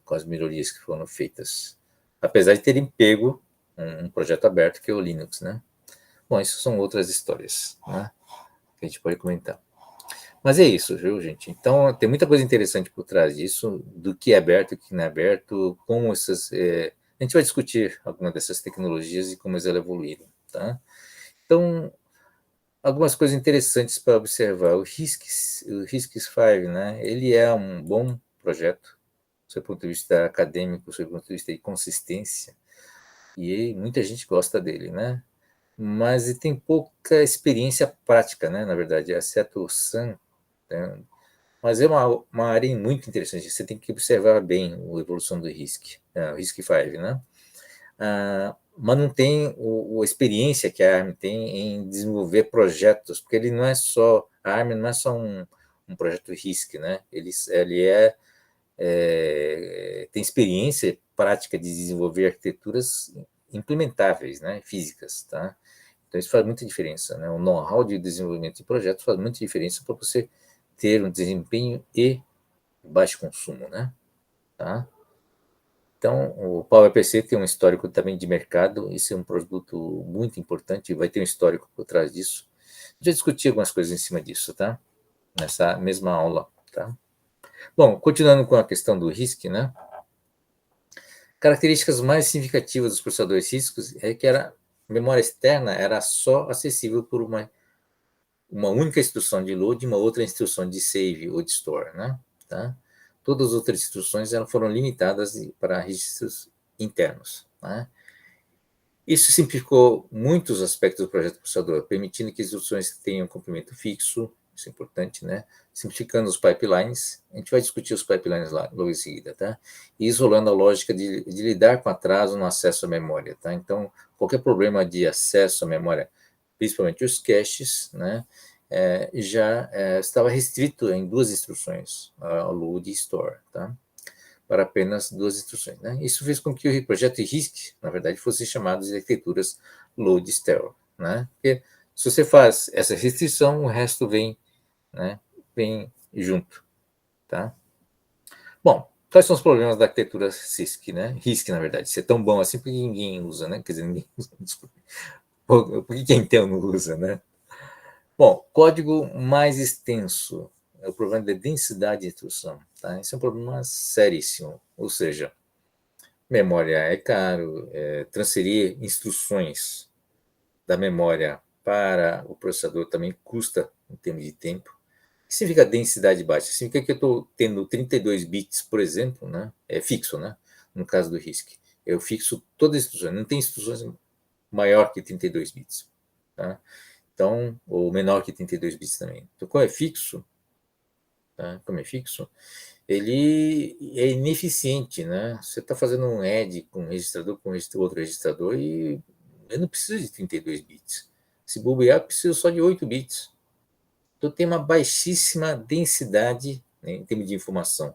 Com as melhorias que foram feitas. Apesar de terem pego um projeto aberto, que é o Linux, né? Bom, isso são outras histórias, né? Que a gente pode comentar. Mas é isso, viu, gente? Então, tem muita coisa interessante por trás disso, do que é aberto e o que não é aberto, como essas... a gente vai discutir algumas dessas tecnologias e como elas evoluíram, tá? Então, algumas coisas interessantes para observar. O RISC-V, né? Ele é um bom projeto, do seu ponto de vista acadêmico, do seu ponto de vista de consistência, e muita gente gosta dele, né? Mas ele tem pouca experiência prática, né? Na verdade, exceto o Sun, né? Mas é uma área muito interessante. Você tem que observar bem a evolução do o RISC-V, né? Mas não tem a experiência que a ARM tem em desenvolver projetos, porque ele não é só a ARM não é só um projeto RISC, né? Ele tem experiência prática de desenvolver arquiteturas implementáveis, né? Físicas, tá? Então, isso faz muita diferença, né? O know-how de desenvolvimento de projetos faz muita diferença para você ter um desempenho e baixo consumo, né? Tá? Então, o PowerPC tem um histórico também de mercado, isso é um produto muito importante, vai ter um histórico por trás disso. Já discuti algumas coisas em cima disso, tá? Nessa mesma aula, tá? Bom, continuando com a questão do RISC, né? Características mais significativas dos processadores RISC é que a memória externa era só acessível por uma única instrução de load e uma outra instrução de save ou de store, né? Tá? Todas as outras instruções foram limitadas para registros internos, né? Isso simplificou muitos aspectos do projeto processador, permitindo que as instruções tenham comprimento fixo, isso é importante, né? Simplificando os pipelines, a gente vai discutir os pipelines lá logo em seguida, tá? E isolando a lógica de lidar com atraso no acesso à memória, tá? Então, qualquer problema de acesso à memória, principalmente os caches, né? Já estava restrito em duas instruções, load e store, tá? Para apenas duas instruções, né? Isso fez com que o projeto RISC, na verdade, fosse chamado de arquiteturas load store, né? Porque se você faz essa restrição, o resto vem, né? Vem junto, tá? Bom, quais são os problemas da arquitetura RISC, né? RISC, na verdade, ser tão bom assim porque ninguém usa, né? Quer dizer, ninguém usa, desculpa. Por que quem tem não usa, né? Bom, código mais extenso é o problema da densidade de instrução, tá? Esse é um problema seríssimo, ou seja, memória é caro, transferir instruções da memória para o processador também custa em termos de tempo. O que significa densidade baixa? Significa que eu estou tendo 32 bits, por exemplo, né? É fixo, né? No caso do RISC. Eu fixo todas as instruções, não tem instruções maior que 32 bits, tá? Então, ou menor que 32 bits também. Então, como é fixo, tá? Como é fixo, ele é ineficiente, né? Você está fazendo um add com um registrador com outro registrador e eu não preciso de 32 bits. Se bobear, preciso só de 8 bits. Então, tem uma baixíssima densidade, né, em termos de informação.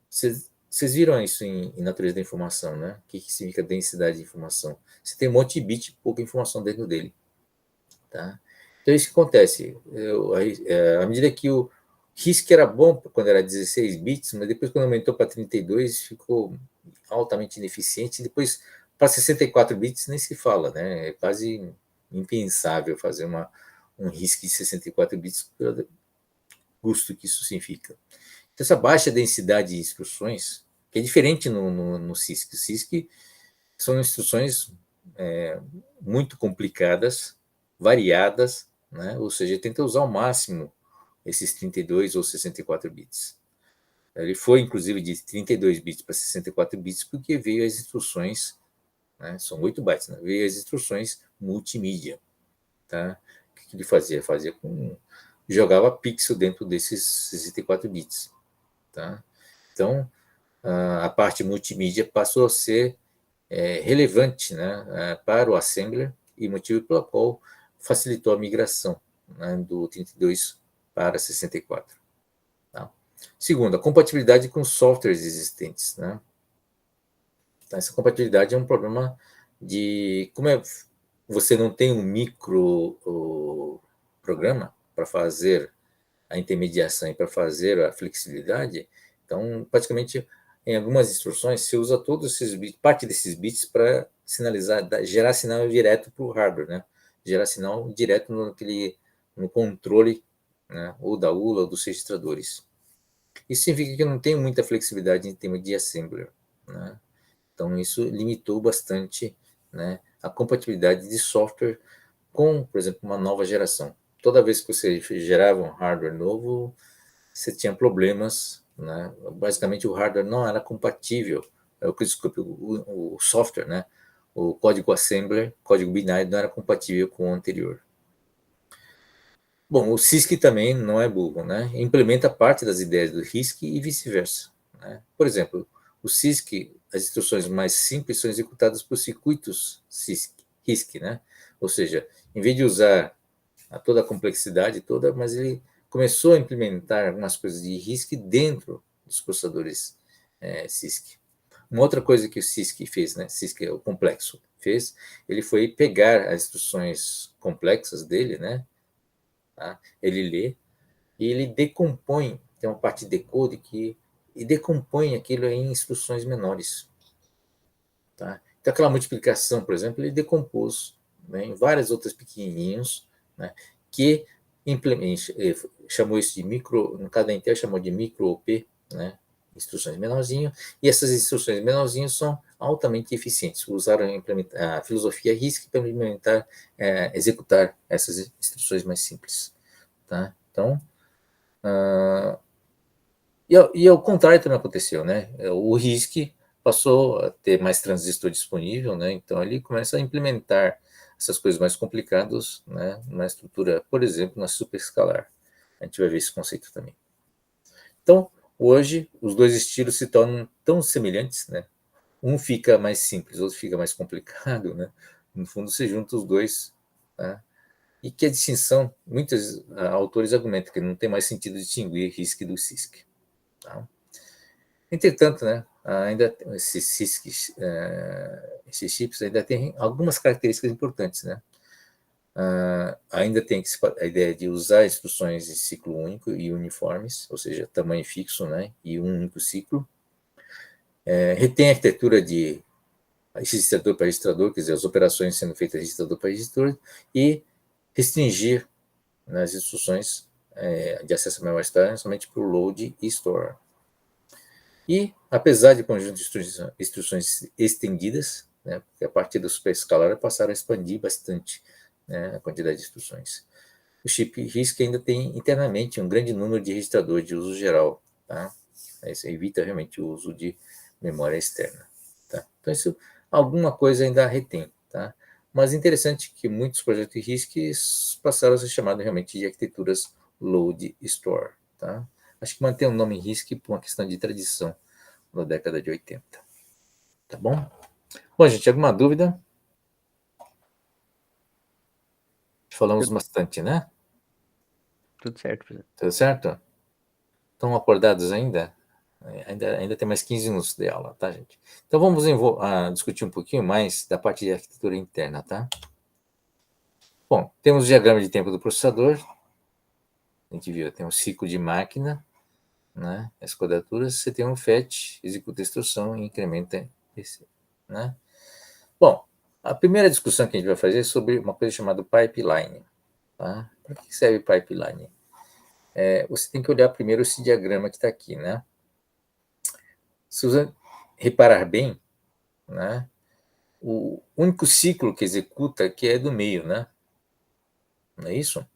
Vocês viram isso em natureza da informação, né? O que significa densidade de informação? Você tem um monte de bit e pouca informação dentro dele, tá? Então, isso que acontece. À medida que o RISC era bom quando era 16 bits, mas depois, quando aumentou para 32, ficou altamente ineficiente. Depois, para 64 bits, nem se fala, né? É quase impensável fazer um RISC de 64 bits pelo custo que isso significa. Então, essa baixa densidade de instruções, que é diferente no CISC. O CISC são instruções muito complicadas, variadas, né? Ou seja, tenta usar ao máximo esses 32 ou 64 bits. Ele foi, inclusive, de 32 bits para 64 bits porque veio as instruções, né? São 8 bytes, né? Veio as instruções multimídia. Tá? O que ele fazia? Jogava pixel dentro desses 64 bits. Tá? Então, a parte multimídia passou a ser relevante, né, para o assembler e motivo pelo qual facilitou a migração, né, do 32 para 64. Tá? Segundo, a compatibilidade com softwares existentes. Né? Então, essa compatibilidade é um problema de como você não tem um micro programa para fazer a intermediação e para fazer a flexibilidade, então, praticamente, em algumas instruções, você usa todos esses bits, parte desses bits para sinalizar, gerar sinal direto para o hardware, né? Gerar sinal direto no controle, né? Ou da ULA ou dos registradores. Isso significa que eu não tenho muita flexibilidade em termos de assembler, né? Então, isso limitou bastante, né, a compatibilidade de software com, por exemplo, uma nova geração. Toda vez que você gerava um hardware novo, você tinha problemas, né? Basicamente, o hardware não era compatível, desculpe, o software, né? O código assembler, código binário, não era compatível com o anterior. Bom, o CISC também não é burro, né? Implementa parte das ideias do RISC e vice-versa. Né? Por exemplo, o CISC, as instruções mais simples são executadas por circuitos RISC, né? Ou seja, em vez de usar toda a complexidade toda, mas ele começou a implementar algumas coisas de RISC dentro dos processadores CISC. Uma outra coisa que o CISC fez, né? CISC é o complexo, fez, ele foi pegar as instruções complexas dele, né? Tá? Ele lê e ele decompõe, tem uma parte de decode e decompõe aquilo em instruções menores. Tá? Então, aquela multiplicação, por exemplo, ele decompôs, né, em várias outras pequenininhos, né, que chamou isso de micro, no caso da Intel chamou de micro-OP, né, instruções menorzinhas, e essas instruções menorzinhas são altamente eficientes. Usaram a filosofia RISC para implementar, executar essas instruções mais simples. Tá? Então, e ao contrário também aconteceu, né? O RISC passou a ter mais transistor disponível, né? Então ele começa a implementar essas coisas mais complicadas, né? Na estrutura, por exemplo, na superescalar. A gente vai ver esse conceito também. Então, hoje, os dois estilos se tornam tão semelhantes, né? Um fica mais simples, outro fica mais complicado, né? No fundo, se junta os dois, tá? E que a distinção, muitos autores argumentam que não tem mais sentido distinguir RISC do CISC. Tá? Entretanto, né, ainda esses CISCs, esses chips ainda têm algumas características importantes, né? Ainda tem a ideia de usar instruções de ciclo único e uniformes, ou seja, tamanho fixo, né, e um único ciclo. Retém a arquitetura de registrador para registrador, quer dizer, as operações sendo feitas registrador para registrador, e restringir, né, as instruções de acesso à memória externa somente para o load e store. E, apesar de conjunto de instruções estendidas, né, porque a partir do superescalar passaram a expandir bastante, né, a quantidade de instruções. O chip RISC ainda tem internamente um grande número de registradores de uso geral. Tá? Isso evita realmente o uso de memória externa. Tá? Então, isso alguma coisa ainda retém. Tá? Mas interessante que muitos projetos de RISC passaram a ser chamados realmente de arquiteturas load store. Tá? Acho que mantém o nome RISC por uma questão de tradição na década de 80. Tá bom? Bom, gente, alguma dúvida? Falamos bastante, né? Tudo certo, professor. Tudo certo? Estão acordados ainda? Ainda tem mais 15 minutos de aula, tá, gente? Então vamos discutir um pouquinho mais da parte de arquitetura interna, tá? Bom, temos o diagrama de tempo do processador. A gente viu, tem um ciclo de máquina, né? As quadraturas, você tem um FET, executa a instrução e incrementa esse, né? Bom, a primeira discussão que a gente vai fazer é sobre uma coisa chamada pipeline. Tá? Para que serve pipeline? Você tem que olhar primeiro esse diagrama que está aqui, né? Se você reparar bem, né? O único ciclo que executa aqui é do meio, né? Não é isso?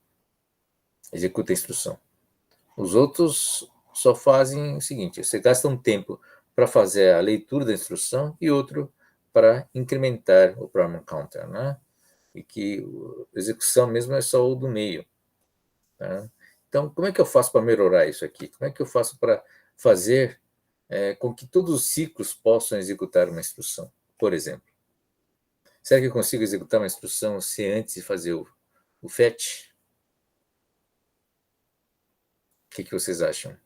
Executa a instrução. Os outros só fazem o seguinte: você gasta um tempo para fazer a leitura da instrução e outro para incrementar o program counter, né? E que a execução mesmo é só o do meio. Tá? Então, como é que eu faço para melhorar isso aqui? Como é que eu faço para fazer com que todos os ciclos possam executar uma instrução? por exemplo. Será que eu consigo executar uma instrução se antes de fazer o fetch? O que vocês acham?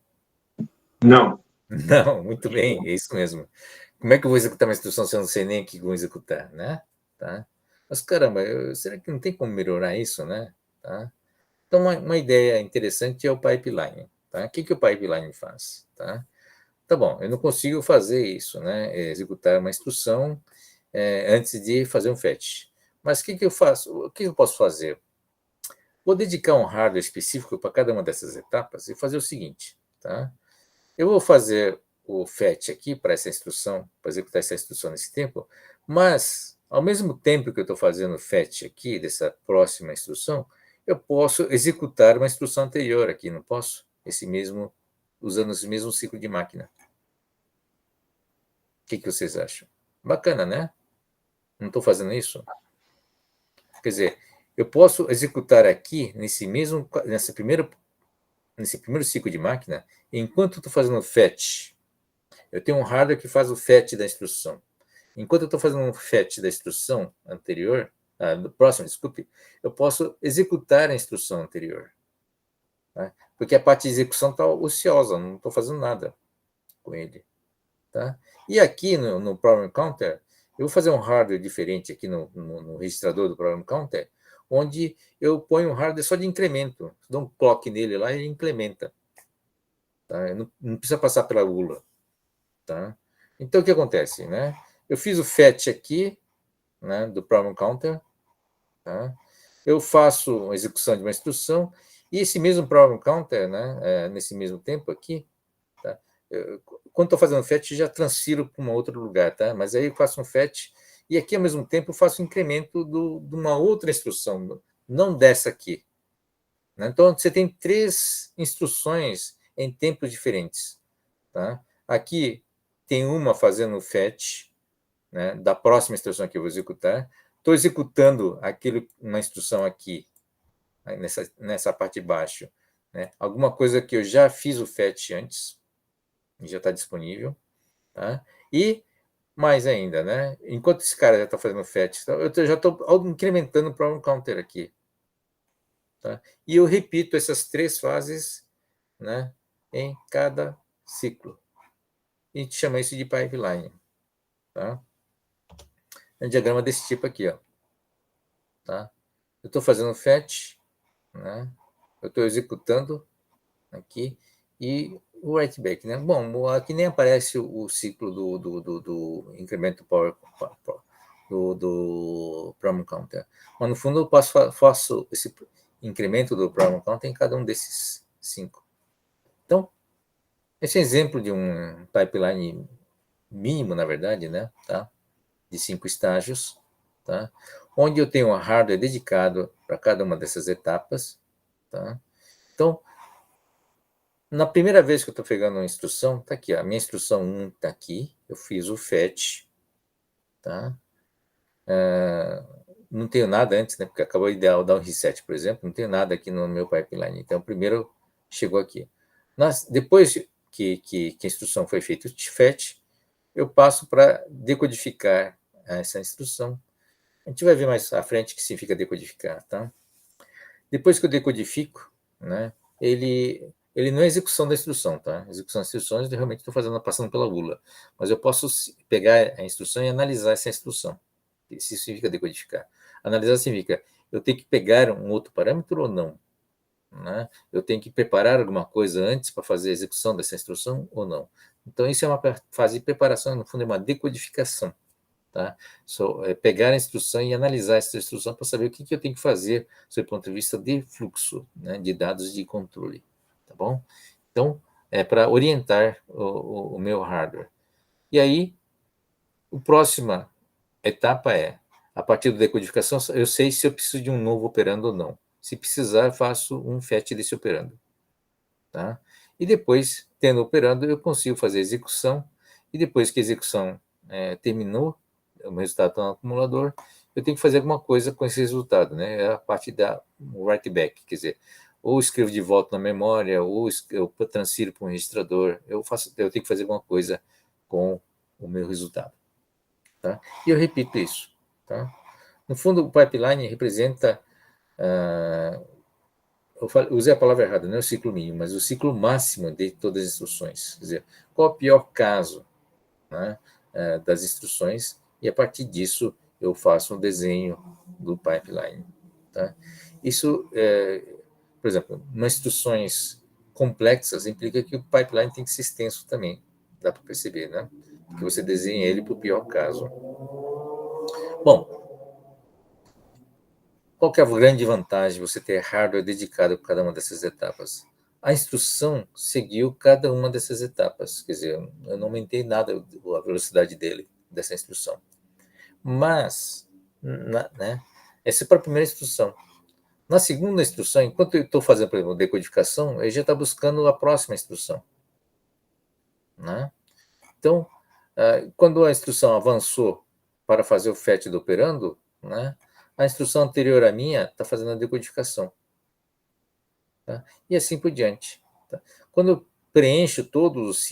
Não. Não, muito bem, é isso mesmo. Como é que eu vou executar uma instrução se eu não sei nem o que vou executar, né? Tá? Mas, caramba, será que não tem como melhorar isso, né? Tá? Então, uma ideia interessante é o pipeline. Tá? O que o pipeline faz? Tá bom, eu não consigo fazer isso, né? Executar uma instrução antes de fazer um fetch. Mas o que eu faço? O que eu posso fazer? Vou dedicar um hardware específico para cada uma dessas etapas e fazer o seguinte, tá? Eu vou fazer o fetch aqui para essa instrução, para executar essa instrução nesse tempo, mas, ao mesmo tempo que eu estou fazendo o fetch aqui, dessa próxima instrução, eu posso executar uma instrução anterior aqui, não posso? Usando esse mesmo ciclo de máquina. O que vocês acham? Bacana, né? Não estou fazendo isso? Quer dizer, eu posso executar aqui, nesse primeiro ciclo de máquina, enquanto eu estou fazendo o fetch. Eu tenho um hardware que faz o fetch da instrução. Enquanto eu estou fazendo um fetch da instrução anterior, do próximo, desculpe, eu posso executar a instrução anterior. Tá? Porque a parte de execução está ociosa, não estou fazendo nada com ele. Tá? E aqui no Problem Counter, eu vou fazer um hardware diferente aqui no registrador do Problem Counter, onde eu ponho um hardware só de incremento. Dou um clock nele lá e ele incrementa. Tá? Não precisa passar pela ULA. Tá? Então, o que acontece? Né? Eu fiz o fetch aqui, né, do Problem Counter. Tá? Eu faço a execução de uma instrução e esse mesmo Problem Counter, né, nesse mesmo tempo aqui, tá? Quando estou fazendo fetch, já transfiro para um outro lugar, tá? Mas aí eu faço um fetch e aqui, ao mesmo tempo, eu faço incremento de uma outra instrução, não dessa aqui. Né? Então, você tem 3 instruções em tempos diferentes. Tá? Aqui tem uma fazendo o fetch, né, da próxima instrução que eu vou executar. Estou executando uma instrução aqui, nessa parte de baixo. Né? Alguma coisa que eu já fiz o fetch antes, já está disponível. Tá? E mais ainda, né? Enquanto esse cara já está fazendo fetch, eu já estou incrementando o problem counter aqui. Tá? E eu repito essas 3 fases, né, em cada ciclo. E a gente chama isso de pipeline. Tá? É um diagrama desse tipo aqui. Ó. Tá? Eu estou fazendo fetch, né? Eu estou executando aqui e o write back, né? Bom, aqui nem aparece o ciclo do incremento power do problem counter, mas no fundo eu faço esse incremento do problem counter em cada um desses 5. Então, esse é exemplo de um pipeline mínimo, na verdade, né? Tá? De 5 estágios, tá? Onde eu tenho um hardware dedicado para cada uma dessas etapas, tá? Então, na primeira vez que eu estou pegando uma instrução, está aqui, ó, a minha instrução 1 está aqui, eu fiz o fetch, tá? Não tenho nada antes, né? Porque acabou de dar um reset, por exemplo, não tenho nada aqui no meu pipeline. Então, primeiro chegou aqui. Depois que a instrução foi feita o fetch, eu passo para decodificar essa instrução. A gente vai ver mais à frente o que significa decodificar, tá? Depois que eu decodifico, né, ele não é execução da instrução, tá? Execução das instruções eu realmente estou passando pela ULA, mas eu posso pegar a instrução e analisar essa instrução. Isso significa decodificar. Analisar significa eu tenho que pegar um outro parâmetro ou não? Né? Eu tenho que preparar alguma coisa antes para fazer a execução dessa instrução ou não? Então, isso é uma fase de preparação, no fundo é uma decodificação. Tá? Pegar a instrução e analisar essa instrução para saber o que eu tenho que fazer do ponto de vista de fluxo, né, de dados de controle. Tá bom? Então, é para orientar o meu hardware. E aí, a próxima etapa é, a partir da decodificação, eu sei se eu preciso de um novo operando ou não. Se precisar, faço um fetch desse operando. Tá? E depois, tendo operando, eu consigo fazer a execução, e depois que a execução terminou, o resultado está no acumulador, eu tenho que fazer alguma coisa com esse resultado, né? É a parte da write back, quer dizer, ou escrevo de volta na memória, ou eu transfiro para um registrador, eu tenho que fazer alguma coisa com o meu resultado. Tá? E eu repito isso. Tá? No fundo, o pipeline representa, usei a palavra errada, não é o ciclo mínimo, mas o ciclo máximo de todas as instruções. Quer dizer, qual é o pior caso, né, das instruções, e a partir disso eu faço um desenho do pipeline. Tá? Isso, por exemplo, nas instruções complexas implica que o pipeline tem que ser extenso também, dá para perceber, né? Que você desenha ele para o pior caso. Bom, qual que é a grande vantagem de você ter hardware dedicado para cada uma dessas etapas? A instrução seguiu cada uma dessas etapas, quer dizer, eu não aumentei nada a velocidade dessa instrução. Mas, né, essa é para a primeira instrução. Na segunda instrução, enquanto eu estou fazendo, por exemplo, decodificação, ele já está buscando a próxima instrução. Né? Então, quando a instrução avançou para fazer o fetch do operando, né, a instrução anterior à minha está fazendo a decodificação. Tá? E assim por diante. Tá? Quando eu preencho todos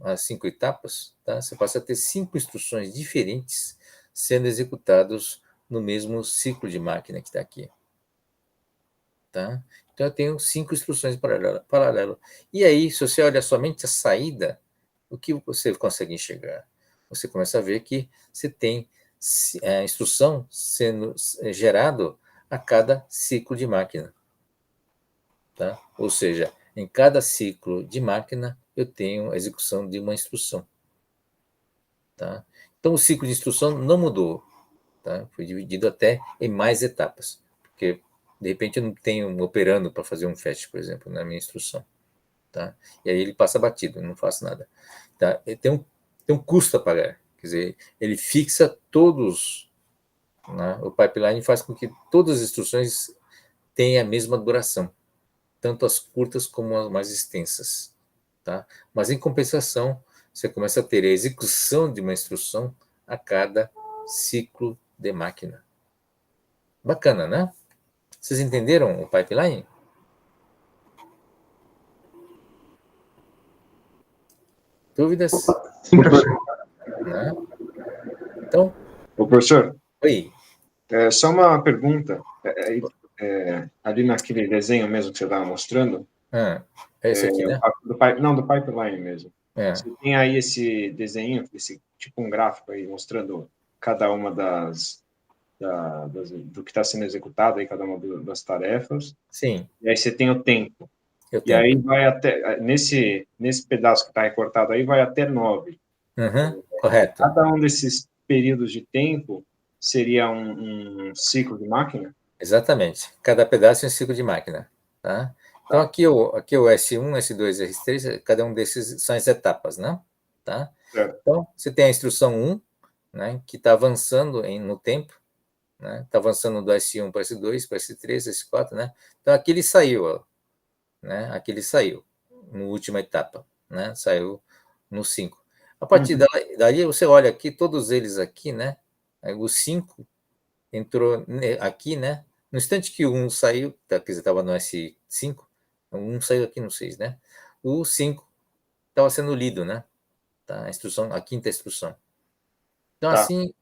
as 5 etapas, tá? Você passa a ter 5 instruções diferentes sendo executadas no mesmo ciclo de máquina que está aqui. Tá? Então eu tenho 5 instruções paralelas. E aí, se você olha somente a saída, o que você consegue enxergar? Você começa a ver que você tem a instrução sendo gerado a cada ciclo de máquina. Tá? Ou seja, em cada ciclo de máquina, eu tenho a execução de uma instrução. Tá? Então, o ciclo de instrução não mudou. Tá? Foi dividido até em mais etapas. Porque, de repente, eu não tenho operando para fazer um fetch, por exemplo, na minha instrução. Tá? E aí ele passa batido, não faço nada. Tá? Ele tem um custo a pagar. Quer dizer, ele fixa todos. Né? O pipeline faz com que todas as instruções tenham a mesma duração, tanto as curtas como as mais extensas. Tá? Mas, em compensação, você começa a ter a execução de uma instrução a cada ciclo de máquina. Bacana, né? Vocês entenderam o pipeline? Dúvidas? Sim, professor. Né? Então, Ô, professor, oi. só uma pergunta. Ali naquele desenho mesmo que você estava mostrando, É esse aqui, né? do pipeline mesmo. É. Você tem aí esse desenho, esse tipo um gráfico aí mostrando cada uma do que está sendo executado, aí, cada uma das tarefas. Sim. E aí você tem o tempo. Eu E aí vai até, nesse pedaço que está recortado aí, vai até 9. Correto. Cada um desses períodos de tempo seria um ciclo de máquina? Exatamente. Cada pedaço é um ciclo de máquina. Tá? Então, aqui o S1, S2, S3, cada um desses são as etapas, né? Tá? Certo. Então, você tem a instrução 1, né, que está avançando no tempo, né? Está avançando do S1 para S2, para S3, S4, né? Então, aqui ele saiu, ó, né? Aqui ele saiu, na última etapa, né? Saiu no 5. A partir daí, você olha aqui, todos eles aqui, né? Aí, o 5 entrou aqui, né? No instante que o 1 saiu, quer dizer, estava no S5, o 1 saiu aqui no 6, né? O 5 estava sendo lido, né? Tá? A quinta instrução. Então, assim,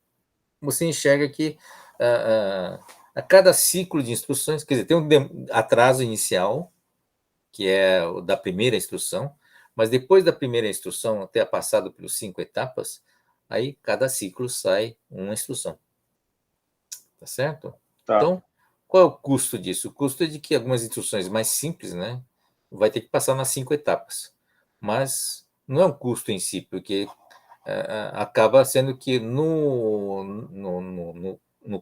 você enxerga que a cada ciclo de instruções, quer dizer, tem um atraso inicial, que é o da primeira instrução, mas depois da primeira instrução, ter passado pelas 5 etapas, aí cada ciclo sai uma instrução. Tá certo? Tá. Então, qual é o custo disso? O custo é de que algumas instruções mais simples, né, vai ter que passar nas 5 etapas. Mas não é um custo em si, porque acaba sendo que no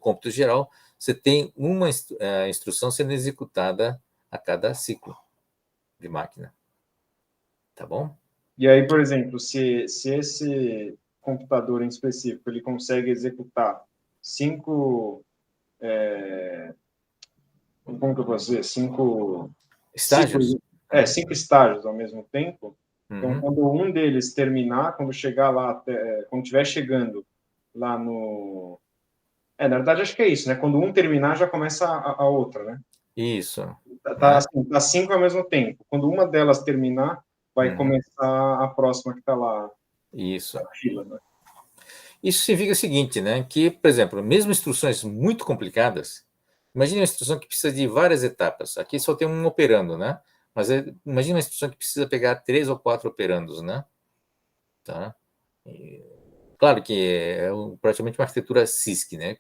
cômputo geral, você tem uma instrução sendo executada a cada ciclo de máquina. Tá bom? E aí, por exemplo, se esse computador em específico ele consegue executar 5, como que eu posso dizer, 5 Estágios? ciclos, 5 estágios ao mesmo tempo. Então, quando um deles terminar, quando chegar lá, quando estiver chegando lá no... na verdade, acho que é isso, né? Quando um terminar, já começa a outra, né? Isso. Tá 5 ao mesmo tempo. Quando uma delas terminar, vai começar a próxima que está lá. Isso. Na fila, né? Isso significa o seguinte, né? Que, por exemplo, mesmo instruções muito complicadas, imagine uma instrução que precisa de várias etapas. Aqui só tem um operando, né? Mas imagine uma instrução que precisa pegar 3 ou 4 operandos, né? Tá? Claro que é praticamente uma arquitetura CISC, né?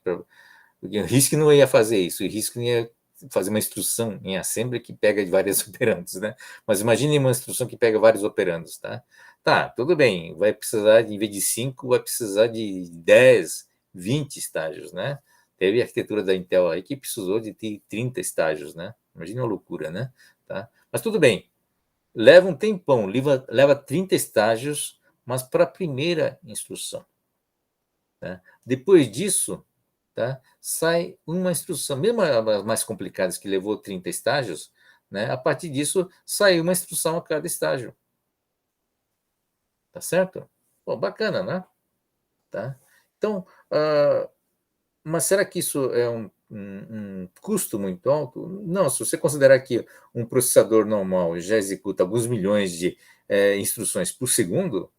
Porque o RISC não ia fazer isso, o RISC não ia fazer uma instrução em assembly que pega de vários operandos, né? Mas imagine uma instrução que pega vários operandos, tá? Tá, tudo bem, vai precisar, em vez de 5, vai precisar de 10, 20 estágios, né? Teve a arquitetura da Intel aí que precisou de ter 30 estágios, né? Imagina uma loucura, né? Tá? Mas tudo bem, leva um tempão, leva 30 estágios, mas para a primeira instrução. Tá? Depois disso, tá? Sai uma instrução, mesmo as mais complicadas, que levou 30 estágios, né? A partir disso, sai uma instrução a cada estágio. Tá certo? Bom, bacana, né? Tá? Então, mas será que isso é um custo muito alto? Não, se você considerar que um processador normal já executa alguns milhões de instruções por segundo,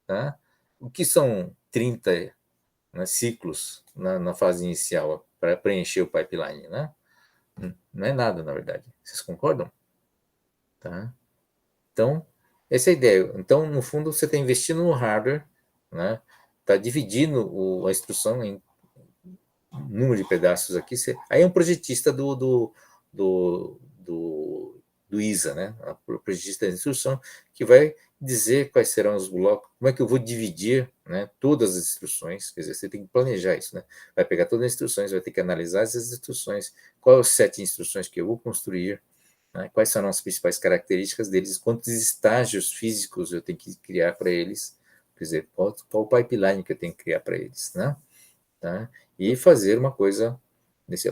tá? O que são 30, né, ciclos na fase inicial para preencher o pipeline, né? Não é nada, na verdade. Vocês concordam? Tá? Então, essa é a ideia. Então, no fundo, você está investindo no hardware, né? Está dividindo a instrução em número de pedaços aqui. Aí é um projetista do ISA, né? O projetista da instrução, que vai dizer quais serão os blocos, como é que eu vou dividir, né, todas as instruções. Quer dizer, você tem que planejar isso, né? Vai pegar todas as instruções, vai ter que analisar essas instruções, qual é o set de instruções que eu vou construir, né, quais serão as principais características deles, quantos estágios físicos eu tenho que criar para eles, quer dizer, qual o pipeline que eu tenho que criar para eles, né? Tá? E fazer uma coisa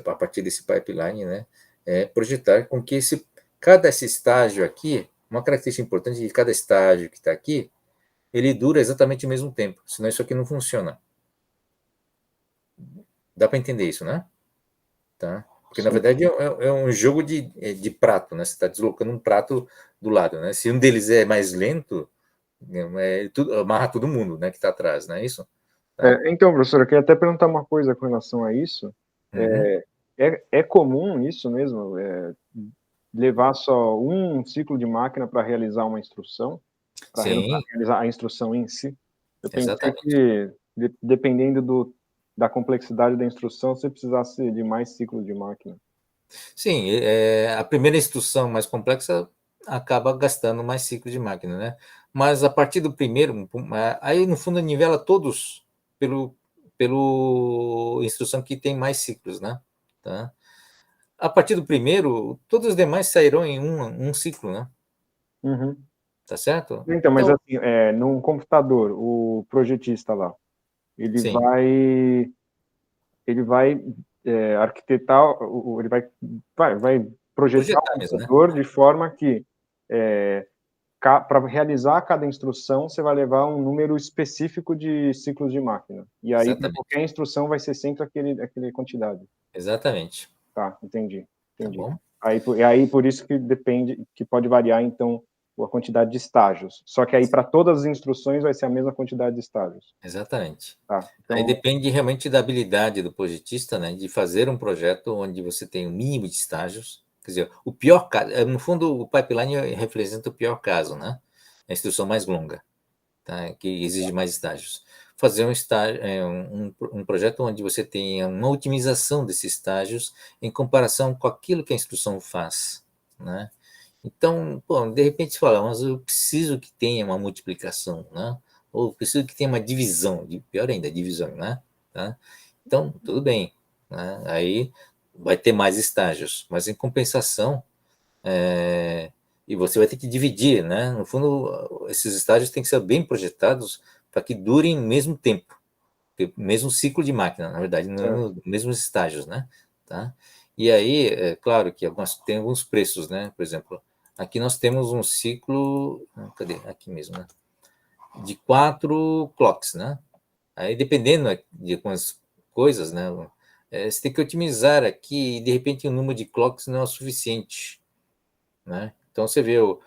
a partir desse pipeline, né? Projetar com que cada esse estágio aqui, uma característica importante de cada estágio que está aqui, ele dura exatamente o mesmo tempo, senão isso aqui não funciona. Dá para entender isso, né? Tá? Porque, na verdade, é um jogo de prato, né? Você está deslocando um prato do lado, né? Se um deles é mais lento, amarra todo mundo, né, que está atrás, não é isso? Tá? Então, professor, eu queria até perguntar uma coisa com relação a isso. Uhum. É comum isso mesmo? Levar só um ciclo de máquina para realizar uma instrução? Para realizar a instrução em si? Eu pensei que, dependendo da complexidade da instrução, você precisasse de mais ciclos de máquina. Sim, a primeira instrução mais complexa acaba gastando mais ciclos de máquina, né? Mas a partir do primeiro, aí no fundo nivela todos pelo instrução que tem mais ciclos, né? Tá? A partir do primeiro, todos os demais sairão em um ciclo, né? Uhum. Tá certo? Então, mas assim, num computador, o projetista lá, ele sim. vai arquitetar, ele vai projetar o computador, né? De forma que para realizar cada instrução, você vai levar um número específico de ciclos de máquina. E aí, para qualquer instrução, vai ser sempre aquele quantidade. Exatamente. Tá, entendi. Tá bom? Aí, por isso que depende, que pode variar, então, a quantidade de estágios. Só que aí, para todas as instruções, vai ser a mesma quantidade de estágios. Exatamente. Tá, então... Aí depende realmente da habilidade do projetista, né, de fazer um projeto onde você tem o mínimo de estágios. Quer dizer, o pior caso, no fundo, o pipeline representa o pior caso, né? A instrução mais longa, tá? Que exige mais estágios. Fazer um projeto onde você tenha uma otimização desses estágios em comparação com aquilo que a instrução faz, né? Então, pô, de repente você fala, mas eu preciso que tenha uma multiplicação, né? Ou preciso que tenha uma divisão, pior ainda, divisão, né? Tá? Então, tudo bem, né? Aí vai ter mais estágios, mas em compensação, e você vai ter que dividir, né? No fundo, esses estágios têm que ser bem projetados para que durem o mesmo tempo, mesmo ciclo de máquina, na verdade, nos mesmos estágios, né? Tá? E aí, é claro que tem alguns preços, né? Por exemplo, aqui nós temos um ciclo, cadê? Aqui mesmo, né? De 4 clocks, né? Aí, dependendo de algumas coisas, né? Você tem que otimizar aqui e, de repente, o número de clocks não é o suficiente, né? Então, você vê, eu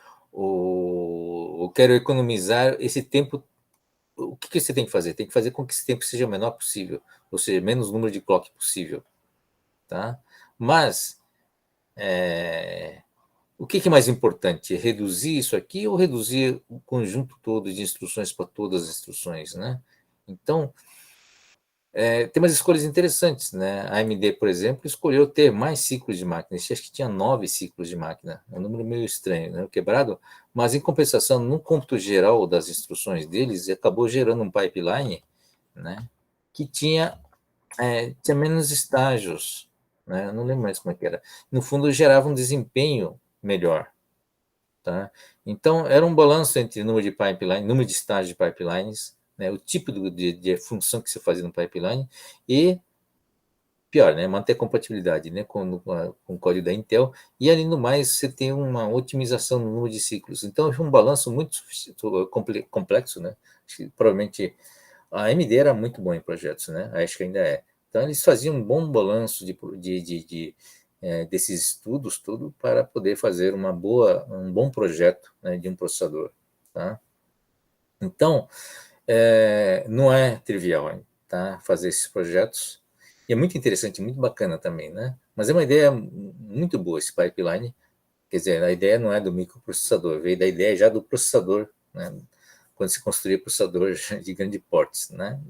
quero economizar esse tempo o que você tem que fazer? Tem que fazer com que esse tempo seja o menor possível, ou seja, menos número de clock possível, tá? Mas o que é mais importante? Reduzir isso aqui ou reduzir o conjunto todo de instruções para todas as instruções, né? Então, tem umas escolhas interessantes, né? A AMD, por exemplo, escolheu ter mais ciclos de máquina. Acho que tinha 9 ciclos de máquina. É um número meio estranho, né? Quebrado. Mas, em compensação, no cômputo geral das instruções deles, acabou gerando um pipeline, né? Que tinha menos estágios, né? Eu não lembro mais como é que era. No fundo, gerava um desempenho melhor, tá? Então, era um balanço entre número de pipeline, número de estágios de pipelines, né, o tipo de função que você fazia no pipeline e, pior, né, manter a compatibilidade, né, com o código da Intel, e além do mais, você tem uma otimização no número de ciclos. Então, é um balanço muito complexo, né? Acho que, provavelmente a AMD era muito boa em projetos, né? Acho que ainda é. Então, eles faziam um bom balanço desses estudos, tudo, para poder fazer um bom projeto, né, de um processador, tá? Então, não é trivial, tá, fazer esses projetos. E é muito interessante, muito bacana também, né? Mas é uma ideia muito boa esse pipeline. Quer dizer, a ideia não é do microprocessador, veio da ideia já do processador, né? Quando se construía processador de grande porte, né?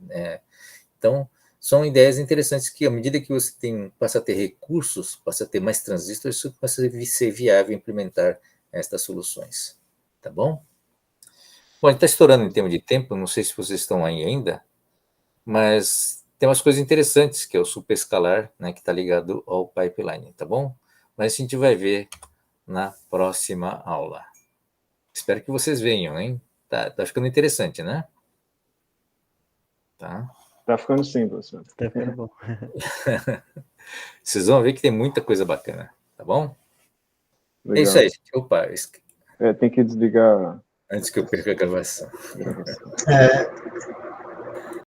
Então, são ideias interessantes que, à medida que você passa a ter recursos, passa a ter mais transistores, isso passa a ser viável implementar estas soluções. Tá bom? Bom, a gente está estourando em termos de tempo, não sei se vocês estão aí ainda, mas tem umas coisas interessantes, que é o superescalar, né, que está ligado ao pipeline, tá bom? Mas a gente vai ver na próxima aula. Espero que vocês venham, hein? Tá ficando interessante, né? Tá. Tá ficando sim, professor. Tá ficando bom. Vocês vão ver que tem muita coisa bacana, tá bom? Legal. É isso aí, gente. Opa, tem que desligar. Antes que eu perca a gravação.